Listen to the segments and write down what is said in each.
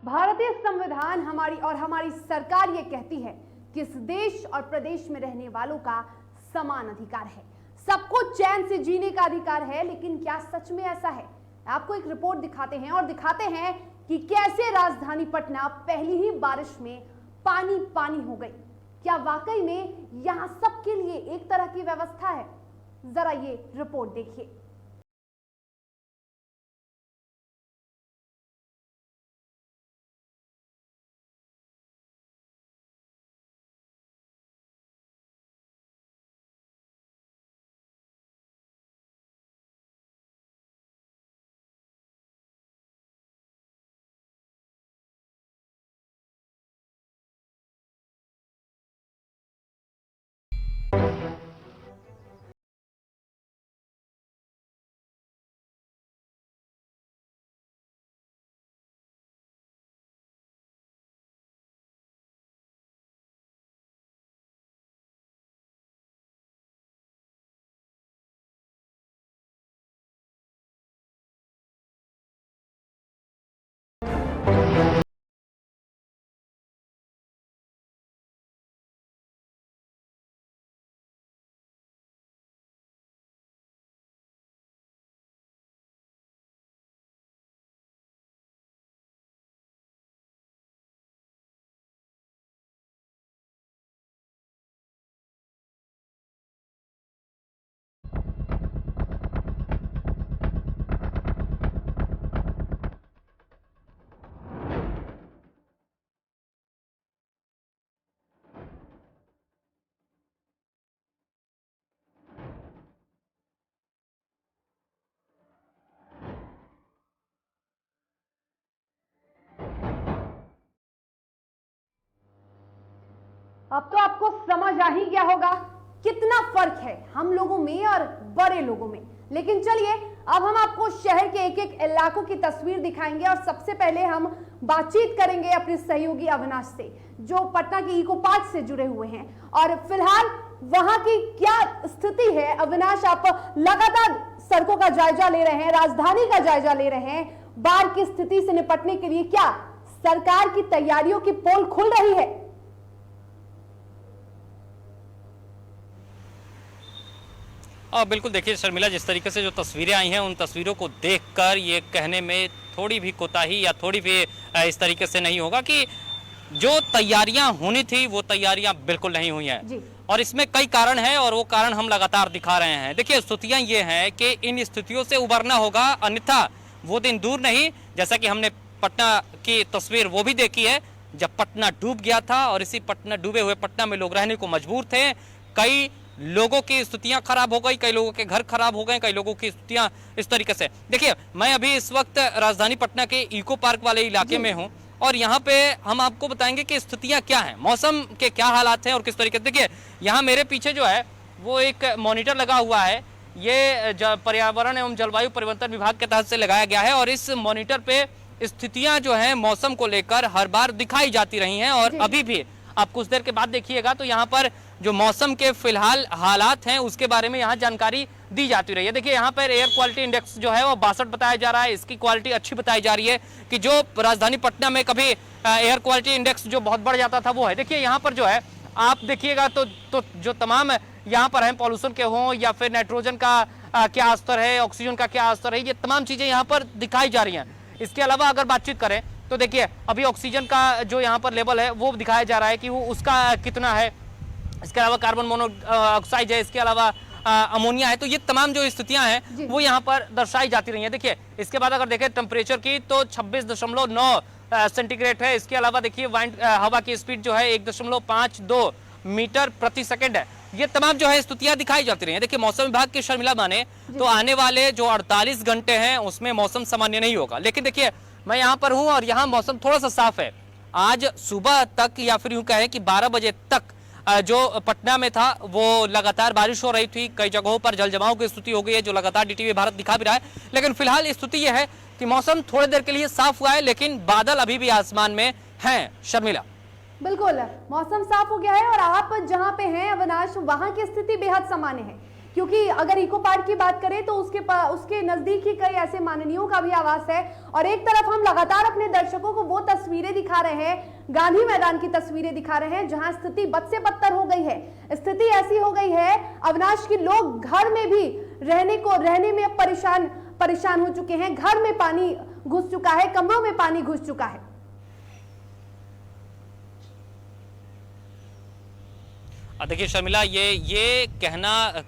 भारतीय संविधान हमारी सरकार ये कहती है कि इस देश और प्रदेश में रहने वालों का समान अधिकार है, सबको चैन से जीने का अधिकार है। लेकिन क्या सच में ऐसा है? आपको एक रिपोर्ट दिखाते हैं और दिखाते हैं कि कैसे राजधानी पटना पहली ही बारिश में पानी पानी हो गई। क्या वाकई में यहां सबके लिए एक तरह की व्यवस्था है? जरा ये रिपोर्ट देखिए। अब तो आपको समझ आ ही गया होगा कितना फर्क है हम लोगों में और बड़े लोगों में। लेकिन चलिए अब हम आपको शहर के एक एक इलाकों की तस्वीर दिखाएंगे और सबसे पहले हम बातचीत करेंगे अपने सहयोगी अविनाश से, जो पटना के इको पार्क से जुड़े हुए हैं। और फिलहाल वहां की क्या स्थिति है? अविनाश, आप लगातार सड़कों का जायजा ले रहे हैं, राजधानी का जायजा ले रहे हैं। बाढ़ की स्थिति से निपटने के लिए क्या सरकार की तैयारियों की पोल खुल रही है? बिल्कुल, देखिए शर्मिला, जिस तरीके से जो तस्वीरें आई हैं उन तस्वीरों को देखकर ये कहने में थोड़ी भी कोताही या थोड़ी भी इस तरीके से नहीं होगा कि जो तैयारियां होनी थी वो तैयारियां बिल्कुल नहीं हुई हैं। और इसमें कई कारण हैं और वो कारण हम लगातार दिखा रहे हैं। देखिए, स्थितियां ये हैं कि इन स्थितियों से उबरना होगा, अन्यथा वो दिन दूर नहीं, जैसा कि हमने पटना की तस्वीर वो भी देखी है जब पटना डूब गया था और इसी पटना डूबे हुए पटना में लोग रहने को मजबूर थे। कई लोगों की स्थितियां खराब हो गई, कई लोगों के घर खराब हो गए, कई लोगों की स्थितियां इस तरीके से। देखिए, मैं अभी इस वक्त राजधानी पटना के इको पार्क वाले इलाके में हूं और यहाँ पे हम आपको बताएंगे कि स्थितियां क्या हैं, मौसम के क्या हालात हैं और किस तरीके से। देखिए, यहाँ मेरे पीछे जो है वो एक मॉनिटर लगा हुआ है, ये पर्यावरण एवं जलवायु परिवर्तन विभाग के तहत से लगाया गया है और इस मॉनिटर पे स्थितियां जो है मौसम को लेकर हर बार दिखाई जाती रही हैं। और अभी भी आप कुछ देर के बाद देखिएगा तो यहाँ पर जो मौसम के फिलहाल हालात हैं उसके बारे में यहाँ जानकारी दी जाती रही है। देखिए, यहाँ पर एयर क्वालिटी इंडेक्स जो है वो 62 बताया जा रहा है। इसकी क्वालिटी अच्छी बताई जा रही है कि जो राजधानी पटना में कभी एयर क्वालिटी इंडेक्स जो बहुत बढ़ जाता था वो है। देखिए, यहाँ पर जो है आप देखिएगा तो जो तमाम यहाँ पर है पॉल्यूशन के हों या फिर नाइट्रोजन का क्या स्तर है, ऑक्सीजन का क्या स्तर है, ये तमाम चीजें यहाँ पर दिखाई जा रही हैं। इसके अलावा अगर बातचीत करें तो देखिए, अभी ऑक्सीजन का जो यहाँ पर लेवल है वो दिखाया जा रहा है कि वो उसका कितना है। इसके अलावा कार्बन मोनोऑक्साइड है, इसके अलावा अमोनिया है। तो ये तमाम जो स्थितियां हैं वो यहाँ पर दर्शाई जाती रही हैं। देखिए, इसके बाद अगर देखें टेम्परेचर की तो 26.9 सेंटीग्रेड है। इसके अलावा देखिए हवा की स्पीड जो है 1.52 मीटर प्रति सेकेंड है। ये तमाम जो है स्थितियां दिखाई जाती रही हैं। देखिए, मौसम विभाग की शर्मिला माने तो आने वाले जो 48 घंटे हैं उसमें मौसम सामान्य नहीं होगा। लेकिन देखिए, मैं यहाँ पर हूँ और यहाँ मौसम थोड़ा सा साफ है। आज सुबह तक या फिर यूं कहें कि 12 बजे तक जो पटना में था वो लगातार बारिश हो रही थी। कई जगहों पर जल जमाव की स्थिति हो गई है जो लगातार डीटीवी भारत दिखा भी रहा है। लेकिन फिलहाल स्थिति यह है कि मौसम थोड़ी देर के लिए साफ हुआ है, लेकिन बादल अभी भी आसमान में हैं। शर्मिला, बिल्कुल, मौसम साफ हो गया है और आप जहां पे हैं अविनाश, वहां की स्थिति बेहद सामान्य है। क्योंकि अगर इको पार्क की बात करें तो उसके नजदीक ही कई ऐसे माननीयों का भी आवास है। और एक तरफ हम लगातार अपने दर्शकों को वो तस्वीरें दिखा रहे हैं, गांधी मैदान की तस्वीरें दिखा रहे हैं, जहां स्थिति बद से बदतर हो गई है। स्थिति ऐसी हो गई है अविनाश की लोग घर में भी रहने में परेशान हो चुके हैं। घर में पानी घुस चुका है, कमरों में पानी घुस चुका है। देखिए शर्मिला, ये कहना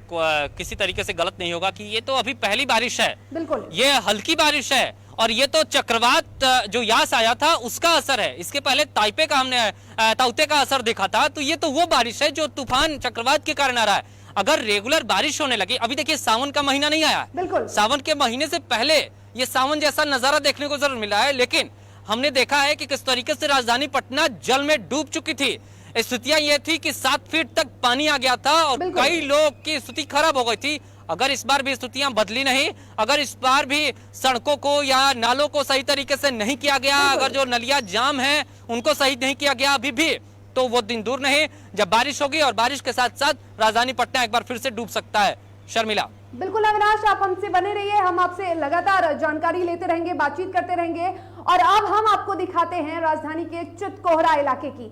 किसी तरीके से गलत नहीं होगा कि ये तो अभी पहली बारिश है। बिल्कुल, ये हल्की बारिश है और ये तो चक्रवात जो यास आया था उसका असर है। इसके पहले ताइपे का हमने ताउते का असर देखा था, तो ये तो वो बारिश है जो तूफान चक्रवात के कारण आ रहा है। अगर रेगुलर बारिश होने लगी, अभी देखिए सावन का महीना नहीं आया, बिल्कुल सावन के महीने से पहले ये सावन जैसा नजारा देखने को जरूर मिला है, लेकिन हमने देखा है कि किस तरीके से राजधानी पटना जल में डूब चुकी थी। स्थितियां ये थी कि 7 फीट तक पानी आ गया था और कई लोग की स्थिति खराब हो गई थी। अगर इस बार भी स्थितियां बदली नहीं, अगर इस बार भी सड़कों को या नालों को सही तरीके से नहीं किया गया, अगर जो नलियां जाम हैं उनको सही नहीं किया गया अभी भी, तो वो दिन दूर नहीं जब बारिश होगी और बारिश के साथ साथ राजधानी पटना एक बार फिर से डूब सकता है। शर्मिला। बिल्कुल अविनाश, आप हमसे बने रहिए, हम आपसे लगातार जानकारी लेते रहेंगे, बातचीत करते रहेंगे। और अब हम आपको दिखाते हैं राजधानी के चितकोहरा इलाके की,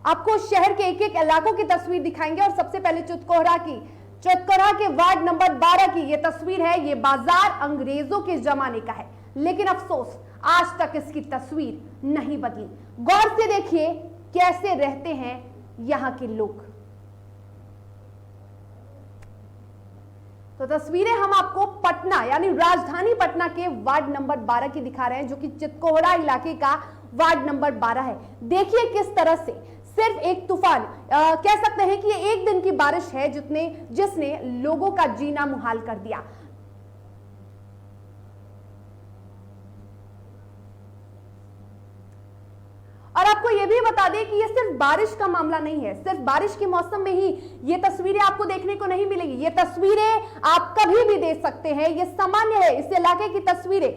आपको शहर के एक एक इलाकों की तस्वीर दिखाएंगे। और सबसे पहले चितकोहरा के वार्ड नंबर 12 की ये तस्वीर है। ये बाजार अंग्रेजों के जमाने का है, लेकिन अफसोस आज तक इसकी तस्वीर नहीं बदली। गौर से देखिए कैसे रहते हैं यहां के लोग। तो तस्वीरें हम आपको पटना यानी राजधानी पटना के वार्ड नंबर 12 की दिखा रहे हैं, जो कि चितकोहरा इलाके का वार्ड नंबर 12 है। देखिए किस तरह से सिर्फ एक तूफान, कह सकते हैं कि ये एक दिन की बारिश है जिसने लोगों का जीना मुहाल कर दिया। और आपको यह भी बता दें कि ये सिर्फ बारिश का मामला नहीं है, सिर्फ बारिश के मौसम में ही ये तस्वीरें आपको देखने को नहीं मिलेगी। ये तस्वीरें आप कभी भी देख सकते हैं, ये सामान्य है इस इलाके की तस्वीरें।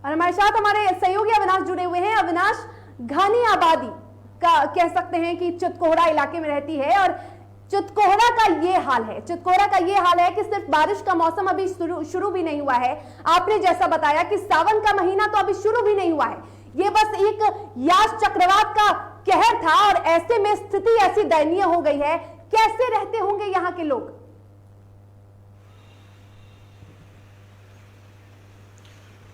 और हमारे साथ हमारे सहयोगी अविनाश जुड़े हुए हैं। अविनाश, घनी आबादी का कह सकते हैं कि चितकोहरा इलाके में रहती है और चितकोहरा का ये हाल है कि सिर्फ बारिश का मौसम अभी शुरू भी नहीं हुआ है। आपने जैसा बताया कि सावन का महीना तो अभी शुरू भी नहीं हुआ है, ये बस एक यास चक्रवात का कहर था और ऐसे में स्थिति ऐसी दयनीय हो गई है। कैसे रहते होंगे यहाँ के लोग?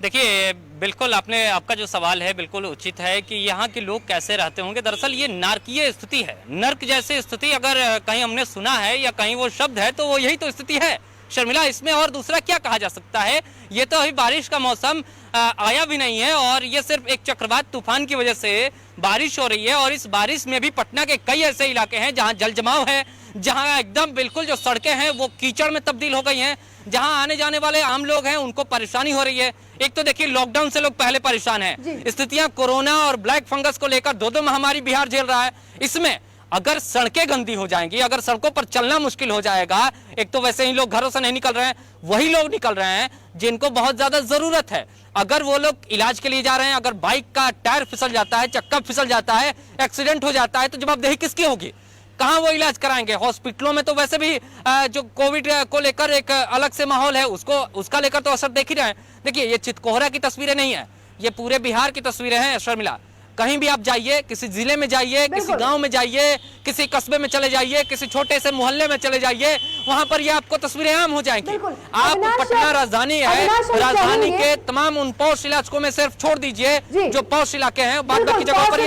देखिए बिल्कुल आपका जो सवाल है बिल्कुल उचित है कि यहाँ के लोग कैसे रहते होंगे। दरअसल ये नारकीय स्थिति है, नर्क जैसी स्थिति अगर कहीं हमने सुना है या कहीं वो शब्द है तो वो यही तो स्थिति है शर्मिला। इसमें और दूसरा क्या कहा जा सकता है? ये तो अभी बारिश का मौसम आया भी नहीं है और ये सिर्फ एक चक्रवात तूफान की वजह से बारिश हो रही है। और इस बारिश में भी पटना के कई ऐसे इलाके हैं जहाँ जल जमाव है, जहाँ एकदम बिल्कुल जो सड़कें हैं वो कीचड़ में तब्दील हो गई हैं, जहाँ आने जाने वाले आम लोग हैं उनको परेशानी हो रही है। एक तो देखिए लॉकडाउन से लोग पहले परेशान हैं, स्थितियां कोरोना और ब्लैक फंगस को लेकर दो महामारी बिहार झेल रहा है। इसमें अगर सड़कें गंदी हो जाएंगी, अगर सड़कों पर चलना मुश्किल हो जाएगा, एक तो वैसे ही लोग घरों से नहीं निकल रहे हैं, वही लोग निकल रहे हैं जिनको बहुत ज्यादा जरूरत है। अगर वो लोग इलाज के लिए जा रहे हैं, अगर बाइक का टायर फिसल जाता है, चक्का फिसल जाता है, एक्सीडेंट हो जाता है, तो जवाबदेही किसकी होगी? कहाँ वो इलाज कराएंगे? हॉस्पिटलों में तो वैसे भी जो कोविड को लेकर एक अलग से माहौल है, उसका लेकर तो असर देख ही रहे हैं। देखिए ये चितकोहरा की तस्वीरें नहीं है, ये पूरे बिहार की तस्वीरें हैं शर्मिला। कहीं भी आप जाइए, किसी जिले में जाइए, किसी गांव में जाइए, किसी कस्बे में चले जाइए, किसी छोटे से मोहल्ले में चले जाइए, वहां पर ये आपको तस्वीरें आम हो जाएंगी। आप पटना राजधानी है, राजधानी के तमाम उन पौष इलाकों में सिर्फ छोड़ दीजिए जो पौष इलाके हैं, बाद बाकी जगह पर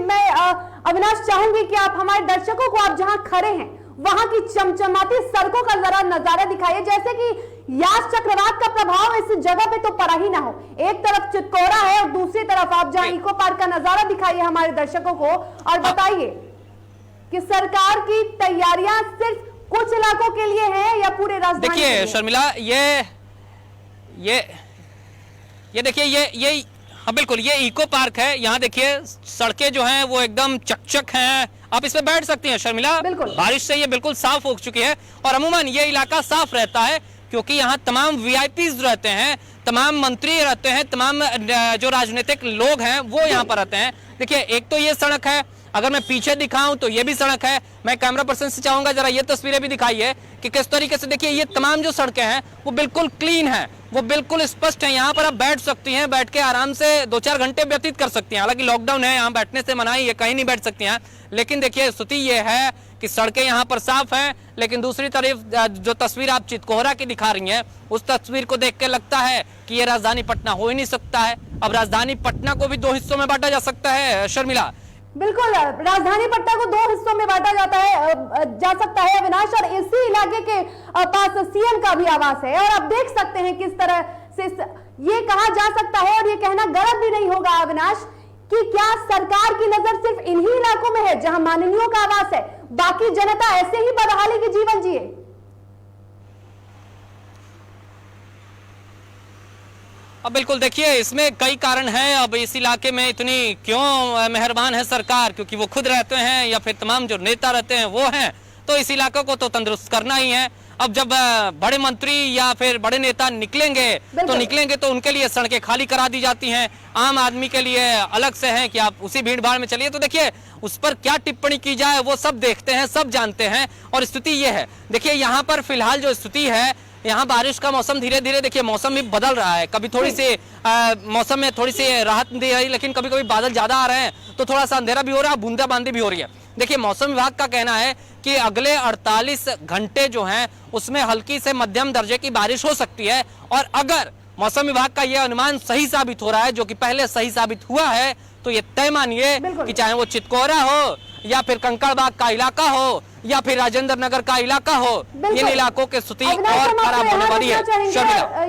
मैं अविनाश चाहूंगी कि आप हमारे दर्शकों को आप जहां खड़े हैं वहां की चमचमाती सड़कों का जरा नजारा दिखाइए, जैसे कि यास चक्रवात का प्रभाव इस जगह पे तो पड़ा ही ना हो। एक तरफ चितकोहरा है और दूसरी तरफ आप जहां इको पार्क का नजारा दिखाइए हमारे दर्शकों को और बताइए कि सरकार की तैयारियां सिर्फ कुछ इलाकों के लिए है या पूरे राजधानी? देखिए शर्मिला, ये देखिए ये हाँ बिल्कुल ये इको पार्क है। यहाँ देखिए सड़कें जो हैं वो एकदम चकचक हैं, आप इसमें बैठ सकती हैं शर्मिला। बारिश से ये बिल्कुल साफ हो चुकी है और अमूमन ये इलाका साफ रहता है क्योंकि यहाँ तमाम वीआईपीज रहते हैं, तमाम मंत्री रहते हैं, तमाम जो राजनीतिक लोग हैं वो यहाँ पर रहते हैं। देखिए एक तो ये सड़क है, अगर मैं पीछे दिखाऊं तो ये भी सड़क है। मैं कैमरा पर्सन से चाहूंगा जरा ये तस्वीरें भी दिखाइए कि किस तरीके से, देखिए ये तमाम जो सड़कें हैं वो बिल्कुल क्लीन है, वो बिल्कुल स्पष्ट है। यहाँ पर आप बैठ सकती हैं, बैठ के आराम से 2-4 घंटे व्यतीत कर सकती हैं। हालांकि लॉकडाउन है, यहाँ बैठने से मनाही है, कहीं नहीं बैठ सकती हैं। लेकिन देखिए स्थिति ये है कि सड़कें यहाँ पर साफ हैं, लेकिन दूसरी तरफ जो तस्वीर आप चितकोहरा की दिखा रही हैं, उस तस्वीर को देख के लगता है कि ये राजधानी पटना हो ही नहीं सकता है। अब राजधानी पटना को भी 2 हिस्सों में बांटा जा सकता है शर्मिला। बिल्कुल, राजधानी पटना को 2 हिस्सों में बांटा जा सकता है अविनाश, और इसी इलाके के पास सीएम का भी आवास है। और आप देख सकते हैं किस तरह से ये कहा जा सकता है, और ये कहना गलत भी नहीं होगा अविनाश, कि क्या सरकार की नजर सिर्फ इन्हीं इलाकों में है जहां माननीयों का आवास है, बाकी जनता ऐसे ही बदहाली के जीवन जिए। अब बिल्कुल देखिए इसमें कई कारण हैं। अब इस इलाके में इतनी क्यों मेहरबान है सरकार, क्योंकि वो खुद रहते हैं या फिर तमाम जो नेता रहते हैं वो हैं, तो इस इलाके को तो तंदुरुस्त करना ही है। अब जब बड़े मंत्री या फिर बड़े नेता निकलेंगे तो उनके लिए सड़कें खाली करा दी जाती हैं, आम आदमी के लिए अलग से है कि आप उसी भीड़ भाड़ में चलिए। तो देखिए उस पर क्या टिप्पणी की जाए वो सब देखते हैं, सब जानते हैं। और स्थिति ये है, देखिए यहाँ पर फिलहाल जो स्थिति है, यहाँ बारिश का मौसम धीरे धीरे, देखिए मौसम भी बदल रहा है। कभी थोड़ी सी मौसम में थोड़ी सी राहत दे रही, लेकिन कभी कभी बादल ज्यादा आ रहे हैं तो थोड़ा सा अंधेरा भी हो रहा है, बूंदाबांदी भी हो रही है। देखिए मौसम विभाग का कहना है कि अगले 48 घंटे जो हैं उसमें हल्की से मध्यम दर्जे की बारिश हो सकती है। और अगर मौसम विभाग का यह अनुमान सही साबित हो रहा है, जो कि पहले सही साबित हुआ है, तो ये तय मानिए कि चाहे वो चितकोहरा हो या फिर कंकड़बाग का इलाका हो या फिर राजेंद्र नगर का इलाका हो, इन इलाकों की स्थिति और खराब होने वाली है।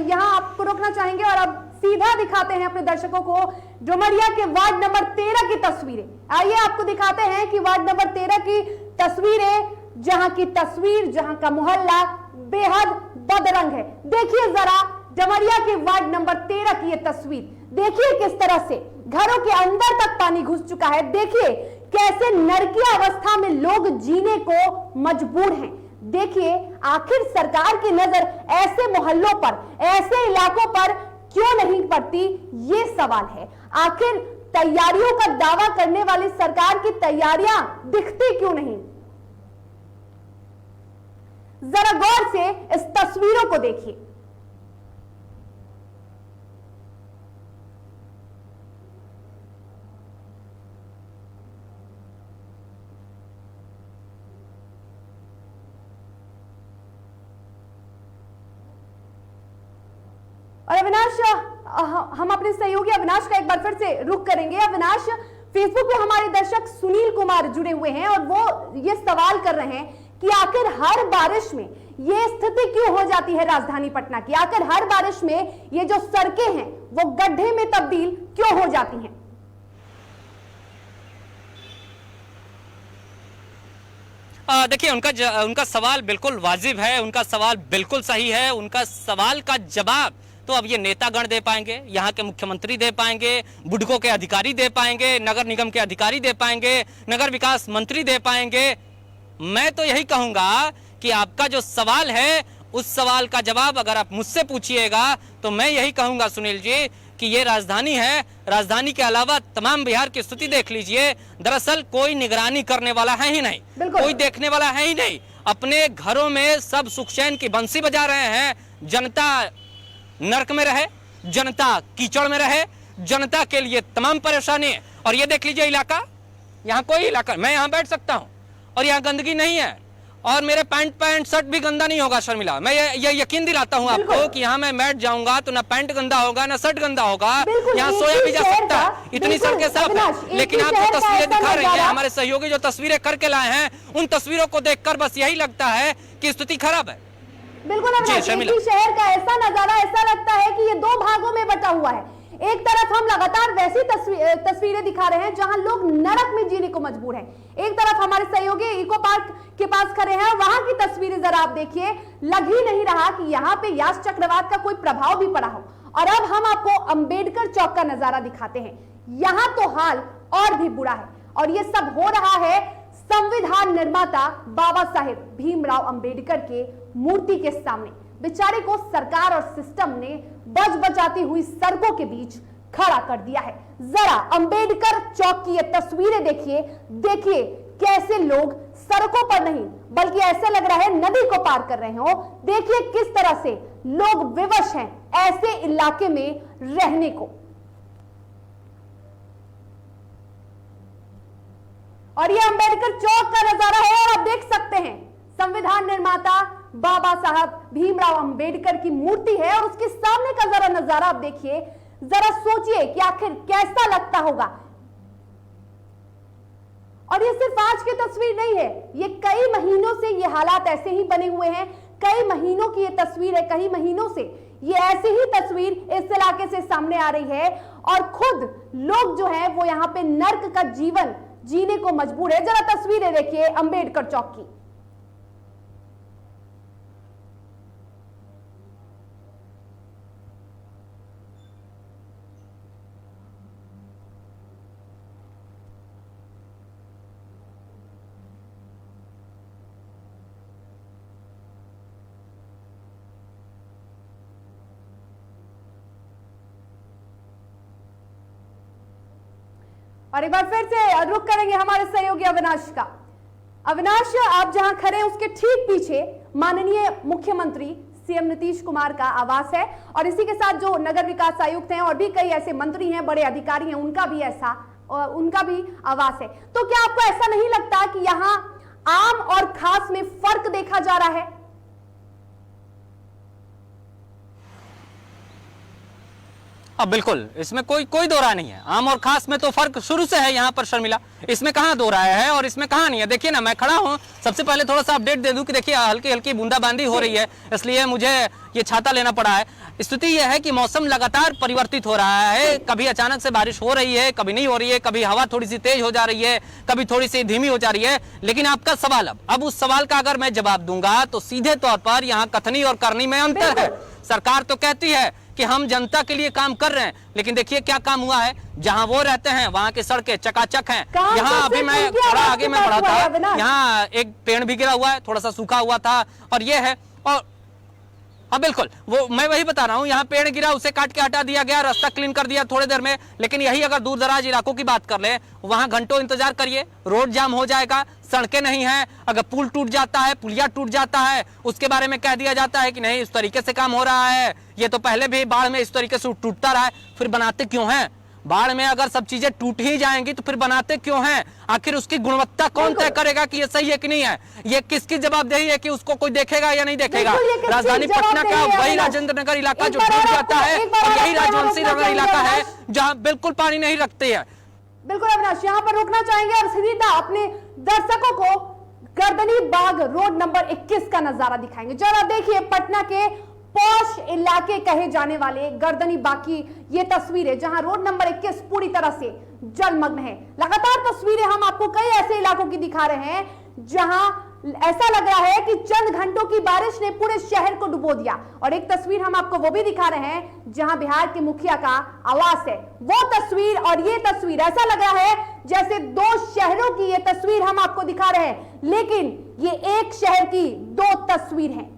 यहाँ आपको रोकना चाहेंगे और अब सीधा दिखाते हैं अपने दर्शकों को डुमरिया के वार्ड नंबर 13 की तस्वीरें। आइए आपको दिखाते हैं कि वार्ड नंबर 13 की तस्वीरें, जहां का मोहल्ला बेहद बदरंग है। देखिए जरा डुमरिया के वार्ड नंबर 13 की ये तस्वीर, देखिए किस तरह से घरों के अंदर तक पानी घुस चुका है। देखिए कैसे नरकीय अवस्था में लोग जीने को मजबूर हैं। देखिए आखिर सरकार की नजर ऐसे मोहल्लों पर, ऐसे इलाकों पर क्यों नहीं पड़ती, ये सवाल है। आखिर तैयारियों का दावा करने वाली सरकार की तैयारियां दिखती क्यों नहीं? जरा गौर से इस तस्वीरों को देखिए। और अविनाश, हम अपने सहयोगी अविनाश का एक बार फिर से रुख करेंगे। अविनाश, फेसबुक पे हमारे दर्शक सुनील कुमार जुड़े हुए हैं और वो ये सवाल कर रहे हैं कि आखिर हर बारिश में ये स्थिति क्यों हो जाती है राजधानी पटना की? आखिर हर बारिश में ये जो सड़कें हैं वो गड्ढे में तब्दील क्यों हो जाती हैं? देखिए उनका सवाल बिल्कुल वाजिब है, उनका सवाल बिल्कुल सही है। उनका सवाल का जवाब तो अब ये नेतागण दे पाएंगे, यहाँ के मुख्यमंत्री दे पाएंगे, बुडको के अधिकारी दे पाएंगे, नगर निगम के अधिकारी दे पाएंगे, नगर विकास मंत्री दे पाएंगे। मैं तो यही कहूंगा कि आपका जो सवाल है उस सवाल का जवाब अगर आप मुझसे पूछिएगा तो मैं यही कहूंगा सुनील जी कि ये राजधानी है, राजधानी के अलावा तमाम बिहार की स्थिति देख लीजिए। दरअसल कोई निगरानी करने वाला है ही नहीं, कोई देखने वाला है ही नहीं। अपने घरों में सब सुख चैन की बंसी बजा रहे हैं। जनता नर्क में रहे, जनता कीचड़ में रहे, जनता के लिए तमाम परेशानी है। और ये देख लीजिए इलाका, यहाँ कोई इलाका, मैं यहाँ बैठ सकता हूँ और यहाँ गंदगी नहीं है और मेरे पैंट शर्ट भी गंदा नहीं होगा शर्मिला। मैं ये यकीन दिलाता हूँ आपको कि यहाँ मैं बैठ जाऊंगा तो ना पैंट गंदा होगा ना शर्ट गंदा होगा, यहाँ सोया भी जा सकता है, इतनी सड़कें साफ है। लेकिन आप जो तस्वीरें दिखा रही हैं, हमारे सहयोगी जो तस्वीरें करके लाए हैं, उन तस्वीरों को देखकर बस यही लगता है कि स्थिति खराब है। बिल्कुल, शहर का ऐसा नजारा, ऐसा लगता है कि ये 2 भागों में बटा हुआ है। एक तरफ हम लगातार वैसी तस्वीरें दिखा रहे हैं जहां लोग नरक में जीने को मजबूर हैं, एक तरफ हमारे सहयोगी इको पार्क के पास खड़े हैं, वहां की तस्वीरें जरा आप देखिए। लग ही नहीं रहा कि यहाँ पे यास चक्रवात का कोई प्रभाव भी पड़ा हो। और अब हम आपको अंबेडकर चौक का नजारा दिखाते हैं। यहाँ तो हाल और भी बुरा है और ये सब हो रहा है संविधान निर्माता बाबा साहेब भीमराव अंबेडकर के मूर्ति के सामने। बेचारे को सरकार और सिस्टम ने बच बचाती हुई सड़कों के बीच खड़ा कर दिया है। जरा अंबेडकर चौक की ये तस्वीरें देखिए, देखिए कैसे लोग सड़कों पर नहीं बल्कि ऐसा लग रहा है नदी को पार कर रहे हो। देखिए किस तरह से लोग विवश हैं ऐसे इलाके में रहने को। और ये अंबेडकर चौक का नजारा है और आप देख सकते हैं संविधान निर्माता बाबा साहब भीमराव अंबेडकर की मूर्ति है और उसके सामने का जरा नजारा आप देखिए, जरा सोचिए कि आखिर कैसा लगता होगा। और ये सिर्फ आज की तस्वीर नहीं है, ये कई महीनों से ये हालात ऐसे ही बने हुए हैं। कई महीनों की ये तस्वीर है, कई महीनों से ये ऐसे ही तस्वीर इस इलाके से सामने आ रही है और खुद लोग जो है वो यहां पे नर्क का जीवन जीने को मजबूर है। जरा तस्वीरें देखिए अंबेडकर चौक की। और एक बार फिर से रुख करेंगे हमारे सहयोगी अविनाश का। अविनाश, आप जहां खड़े हैं उसके ठीक पीछे माननीय मुख्यमंत्री सीएम नीतीश कुमार का आवास है और इसी के साथ जो नगर विकास आयुक्त हैं और भी कई ऐसे मंत्री हैं, बड़े अधिकारी हैं, उनका भी आवास है। तो क्या आपको ऐसा नहीं लगता कि यहां आम और खास में फर्क देखा जा रहा है? अब बिल्कुल इसमें कोई दो राय नहीं है। आम और खास में तो फर्क शुरू से है यहाँ पर शर्मिला, इसमें कहाँ दो राय है और इसमें कहाँ नहीं है। देखिए ना, मैं खड़ा हूँ, सबसे पहले थोड़ा सा अपडेट दे दूं कि देखिए हल्की हल्की बूंदाबांदी हो रही है, इसलिए मुझे ये छाता लेना पड़ा है। स्थिति यह है कि मौसम लगातार परिवर्तित हो रहा है, कभी अचानक से बारिश हो रही है, कभी नहीं हो रही है, कभी हवा थोड़ी सी तेज हो जा रही है, कभी थोड़ी सी धीमी हो जा रही है। लेकिन आपका सवाल, अब उस सवाल का अगर मैं जवाब दूंगा तो सीधे तौर पर यहाँ कथनी और करनी में अंतर है। सरकार तो कहती है कि हम जनता के लिए काम कर रहे हैं, लेकिन देखिए क्या काम हुआ है। जहां वो रहते हैं वहां की सड़कें चकाचक हैं। यहाँ अभी मैं थोड़ा आगे में बढ़ा था, यहाँ एक पेड़ भी गिरा हुआ है, थोड़ा सा सूखा हुआ था और ये है। और हाँ बिल्कुल, वो मैं वही बता रहा हूँ, यहाँ पेड़ गिरा, उसे काट के हटा दिया गया, रास्ता क्लीन कर दिया थोड़ी देर में। लेकिन यही अगर दूर दराज इलाकों की बात कर ले, वहां घंटों इंतजार करिए, रोड जाम हो जाएगा, सड़कें नहीं है, अगर पुल टूट जाता है, पुलिया टूट जाता है, उसके बारे में कह दिया जाता है कि नहीं इस तरीके से काम हो रहा है, ये तो पहले भी बाढ़ में इस तरीके से टूटता रहा है, फिर बनाते क्यों हैं? बाढ़ में अगर सब चीजें टूट ही जाएंगी तो फिर बनाते क्यों हैं? आखिर उसकी गुणवत्ता कौन तय करेगा कि ये सही है कि नहीं है? ये किसकी जवाबदेही है कि उसको कोई देखेगा या नहीं देखेगा? राजधानी पटना का वही राजेंद्र नगर इलाका जो डूब जाता है और यही राजवंशी नगर इलाका है जहाँ बिल्कुल पानी नहीं रखते है। बिल्कुल अविनाश, यहाँ पर रुकना चाहेंगे और सीधा अपने दर्शकों को गर्दनी बाग रोड नंबर 21 का नजारा दिखाएंगे। जरा देखिए पटना के पॉश इलाके कहे जाने वाले गर्दनी बाग की ये तस्वीरें, जहां रोड नंबर 21 पूरी तरह से जलमग्न है। लगातार तस्वीरें हम आपको कई ऐसे इलाकों की दिखा रहे हैं जहां ऐसा लग रहा है कि चंद घंटों की बारिश ने पूरे शहर को डुबो दिया। और एक तस्वीर हम आपको वो भी दिखा रहे हैं जहां बिहार के मुखिया का आवास है, वो तस्वीर और ये तस्वीर, ऐसा लग रहा है जैसे दो शहरों की ये तस्वीर हम आपको दिखा रहे हैं, लेकिन ये एक शहर की दो तस्वीर हैं।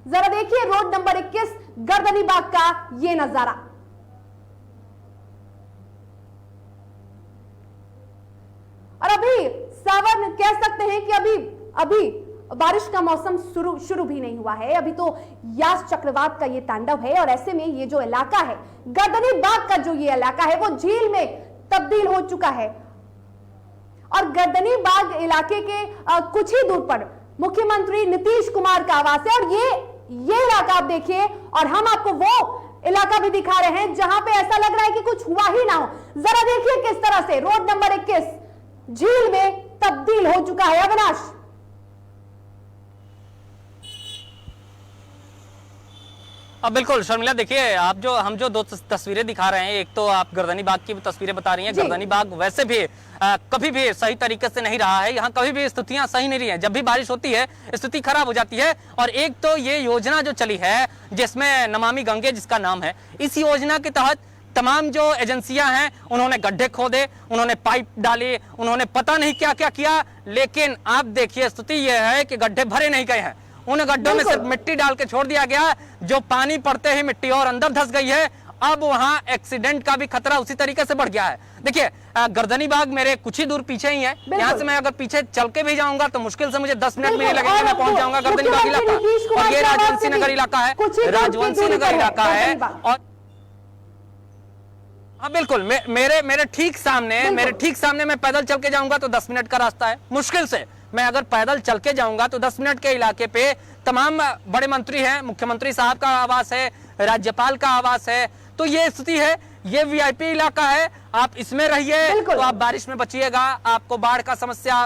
जरा देखिए रोड नंबर 21 गर्दनी बाग का ये नजारा। और अभी सावन कह सकते हैं कि अभी बारिश का मौसम शुरू भी नहीं हुआ है, अभी तो यास चक्रवात का ये तांडव है। और ऐसे में ये जो इलाका है गर्दनी बाग का जो ये इलाका है वो झील में तब्दील हो चुका है। और गर्दनी बाग इलाके के कुछ ही दूर पर मुख्यमंत्री नीतीश कुमार का आवास है और ये इलाका आप देखिए, और हम आपको वो इलाका भी दिखा रहे हैं जहां पे ऐसा लग रहा है कि कुछ हुआ ही ना हो। जरा देखिए किस तरह से रोड नंबर 21 झील में तब्दील हो चुका है। अविनाश, अब बिल्कुल शर्मिला, देखिए हम जो दो तस्वीरें दिखा रहे हैं, एक तो आप गर्दनी बाग की तस्वीरें बता रही हैं। गर्दनी बाग वैसे भी कभी भी सही तरीके से नहीं रहा है, यहाँ कभी भी स्थितियां सही नहीं रही हैं। जब भी बारिश होती है स्थिति खराब हो जाती है। और एक तो ये योजना जो चली है जिसमें नमामि गंगे जिसका नाम है, इस योजना के तहत तमाम जो एजेंसियां हैं उन्होंने गड्ढे खोदे, उन्होंने पाइप डाले, उन्होंने पता नहीं क्या क्या किया, लेकिन आप देखिए स्थिति यह है कि गड्ढे भरे नहीं गए हैं। उन गड्ढों में सिर्फ मिट्टी डाल के छोड़ दिया गया, जो पानी पड़ते ही मिट्टी और अंदर धंस गई है अब वहां एक्सीडेंट का भी खतरा उसी तरीके से बढ़ गया है। देखिए गर्दनी बाग मेरे कुछ ही दूर पीछे ही है, यहाँ से मैं अगर पीछे चल के भी जाऊंगा तो मुश्किल से मुझे 10 मिनट में नहीं लगेगा, मैं पहुंच जाऊंगा गर्दनी बाग इलाका। और ये राजवंशी नगर इलाका है, राजवंशी नगर इलाका है। और हाँ बिल्कुल, मेरे ठीक सामने मैं पैदल चल के जाऊंगा तो 10 मिनट का रास्ता है मुश्किल से। मैं अगर पैदल चल के जाऊंगा तो 10 मिनट के इलाके पे तमाम बड़े मंत्री हैं, मुख्यमंत्री साहब का आवास है, राज्यपाल का आवास है। तो ये स्थिति है, ये वीआईपी इलाका है, आप इसमें रहिए तो आप बारिश में बचिएगा, आपको बाढ़ का समस्या,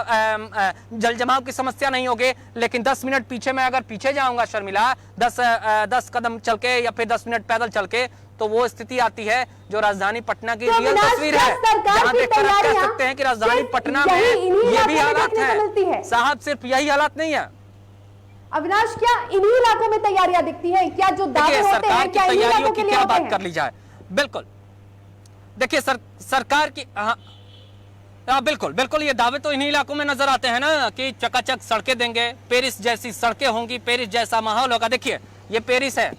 जल जमाव की समस्या नहीं होगी। लेकिन 10 मिनट पीछे मैं अगर पीछे जाऊंगा शर्मिला, 10 कदम चल के या फिर 10 मिनट पैदल चल के, तो वो स्थिति आती है जो राजधानी पटना की रियल तस्वीर है, जहां देखकर आप कह सकते हैं कि राजधानी पटना में ये भी हालात है। साहब सिर्फ यही हालात नहीं है अविनाश, क्या इन्हीं इलाकों में तैयारियां दिखती हैं? क्या जो दावे होते हैं क्या इन्हीं इलाकों के लिए क्या होते बात हैं? कर ली जाए, बिल्कुल देखिए सरकार की बिल्कुल ये दावे तो इन्हीं इलाकों में नजर आते हैं ना कि चकाचक सड़कें देंगे, पेरिस जैसी सड़कें होंगी, पेरिस जैसा माहौल होगा। देखिए ये पेरिस है,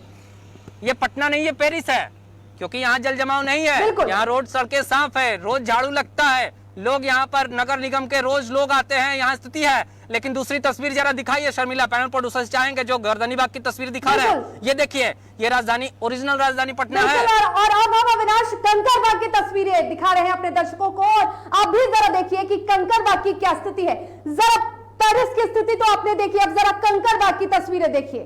ये पटना नहीं, ये पेरिस है, क्योंकि यहाँ जल जमाव नहीं है, यहाँ रोड सड़कें साफ है, रोज झाड़ू लगता है, लोग यहाँ पर नगर निगम के रोज लोग आते हैं, यहाँ स्थिति है। लेकिन दूसरी तस्वीर जरा दिखाइए शर्मिला, पैनल प्रोड्यूसर चाहेंगे जो गर्दनी बाग की तस्वीर दिखा रहे हैं, ये देखिए, ये राजधानी ओरिजिनल राजधानी पटना है। और अब हम अविनाश कंकरबाग की तस्वीरें दिखा रहे हैं अपने दर्शकों को, और आप भी जरा देखिए कि कंकरबाग की क्या स्थिति है। जरा पेरिस की स्थिति तो आपने देखी, अब जरा कंकरबाग की तस्वीरें देखिए।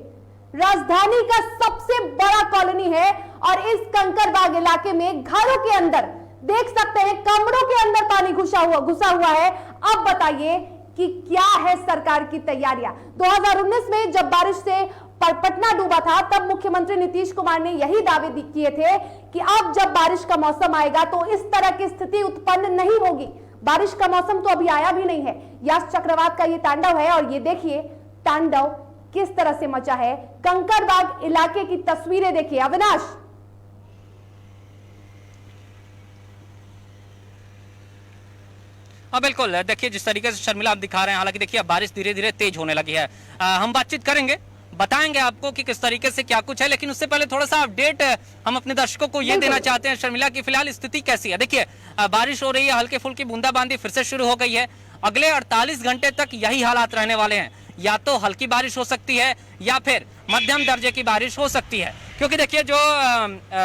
राजधानी का सबसे बड़ा कॉलोनी है और इस कंकरबाग इलाके में घरों के अंदर देख सकते हैं, कमरों के अंदर पानी घुसा हुआ है। अब बताइए कि क्या है सरकार की तैयारियां? 2019 में जब बारिश से पटना डूबा था, तब मुख्यमंत्री नीतीश कुमार ने यही दावे किए थे कि अब जब बारिश का मौसम आएगा तो इस तरह की स्थिति उत्पन्न नहीं होगी। बारिश का मौसम तो अभी आया भी नहीं है, यास चक्रवात का ये तांडव है, और ये देखिए तांडव किस तरह से मचा है। कंकरबाग इलाके की तस्वीरें देखिए अविनाश। हाँ बिल्कुल, देखिए जिस तरीके से शर्मिला आप दिखा रहे हैं, हालांकि देखिए अब बारिश धीरे धीरे तेज होने लगी है। हम बातचीत करेंगे, बताएंगे आपको कि किस तरीके से क्या कुछ है, लेकिन उससे पहले थोड़ा सा अपडेट हम अपने दर्शकों को ये देना चाहते हैं शर्मिला की फिलहाल स्थिति कैसी है। देखिए बारिश हो रही है, हल्के फुल्की बूंदाबांदी फिर से शुरू हो गई है। अगले 48 घंटे तक यही हालात रहने वाले हैं, या तो हल्की बारिश हो सकती है या फिर मध्यम दर्जे की बारिश हो सकती है। क्योंकि देखिए जो